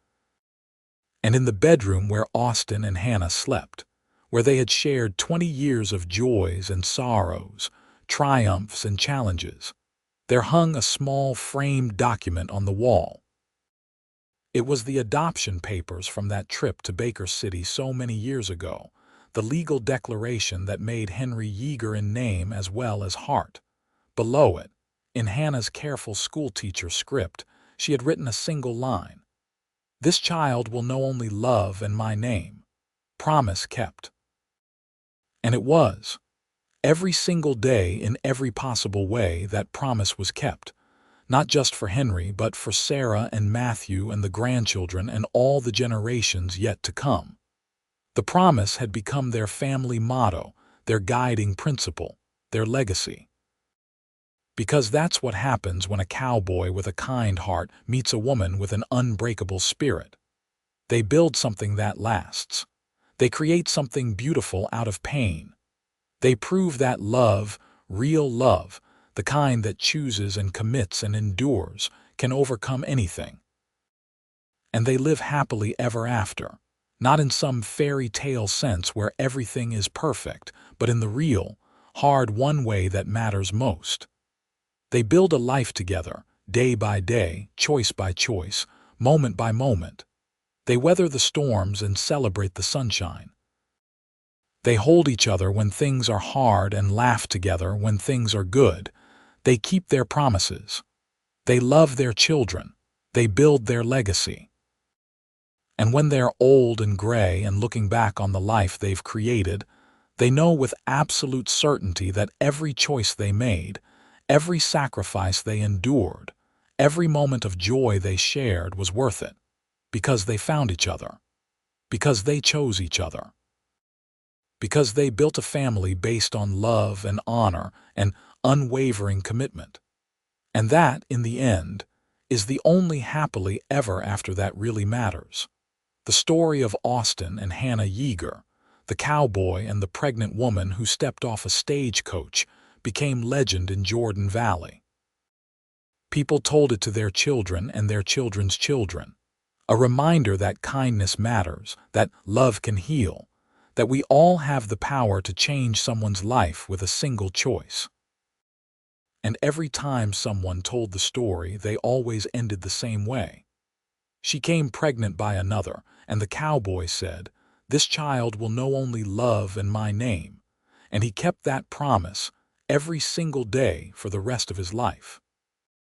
And in the bedroom where Austin and Hannah slept, where they had shared 20 years of joys and sorrows, triumphs and challenges, there hung a small framed document on the wall. It was the adoption papers from that trip to Baker City so many years ago, the legal declaration that made Henry Yeager in name as well as heart. Below it, in Hannah's careful schoolteacher script, she had written a single line. "This child will know only love and my name. Promise kept." And it was. Every single day, in every possible way, that promise was kept. Not just for Henry, but for Sarah and Matthew and the grandchildren and all the generations yet to come. The promise had become their family motto, their guiding principle, their legacy. Because that's what happens when a cowboy with a kind heart meets a woman with an unbreakable spirit. They build something that lasts. They create something beautiful out of pain. They prove that love, real love, the kind that chooses and commits and endures, can overcome anything. And they live happily ever after, not in some fairy tale sense where everything is perfect, but in the real, hard-won way that matters most. They build a life together, day by day, choice by choice, moment by moment. They weather the storms and celebrate the sunshine. They hold each other when things are hard and laugh together when things are good. They keep their promises. They love their children. They build their legacy. And when they're old and gray and looking back on the life they've created, they know with absolute certainty that every choice they made, every sacrifice they endured, every moment of joy they shared was worth it, because they found each other, because they chose each other. Because they built a family based on love and honor and unwavering commitment. And that, in the end, is the only happily ever after that really matters. The story of Austin and Hannah Yeager, the cowboy and the pregnant woman who stepped off a stagecoach, became legend in Jordan Valley. People told it to their children and their children's children. A reminder that kindness matters, that love can heal, that we all have the power to change someone's life with a single choice. And every time someone told the story, they always ended the same way. She came pregnant by another, and the cowboy said, "This child will know only love and my name." And he kept that promise every single day for the rest of his life.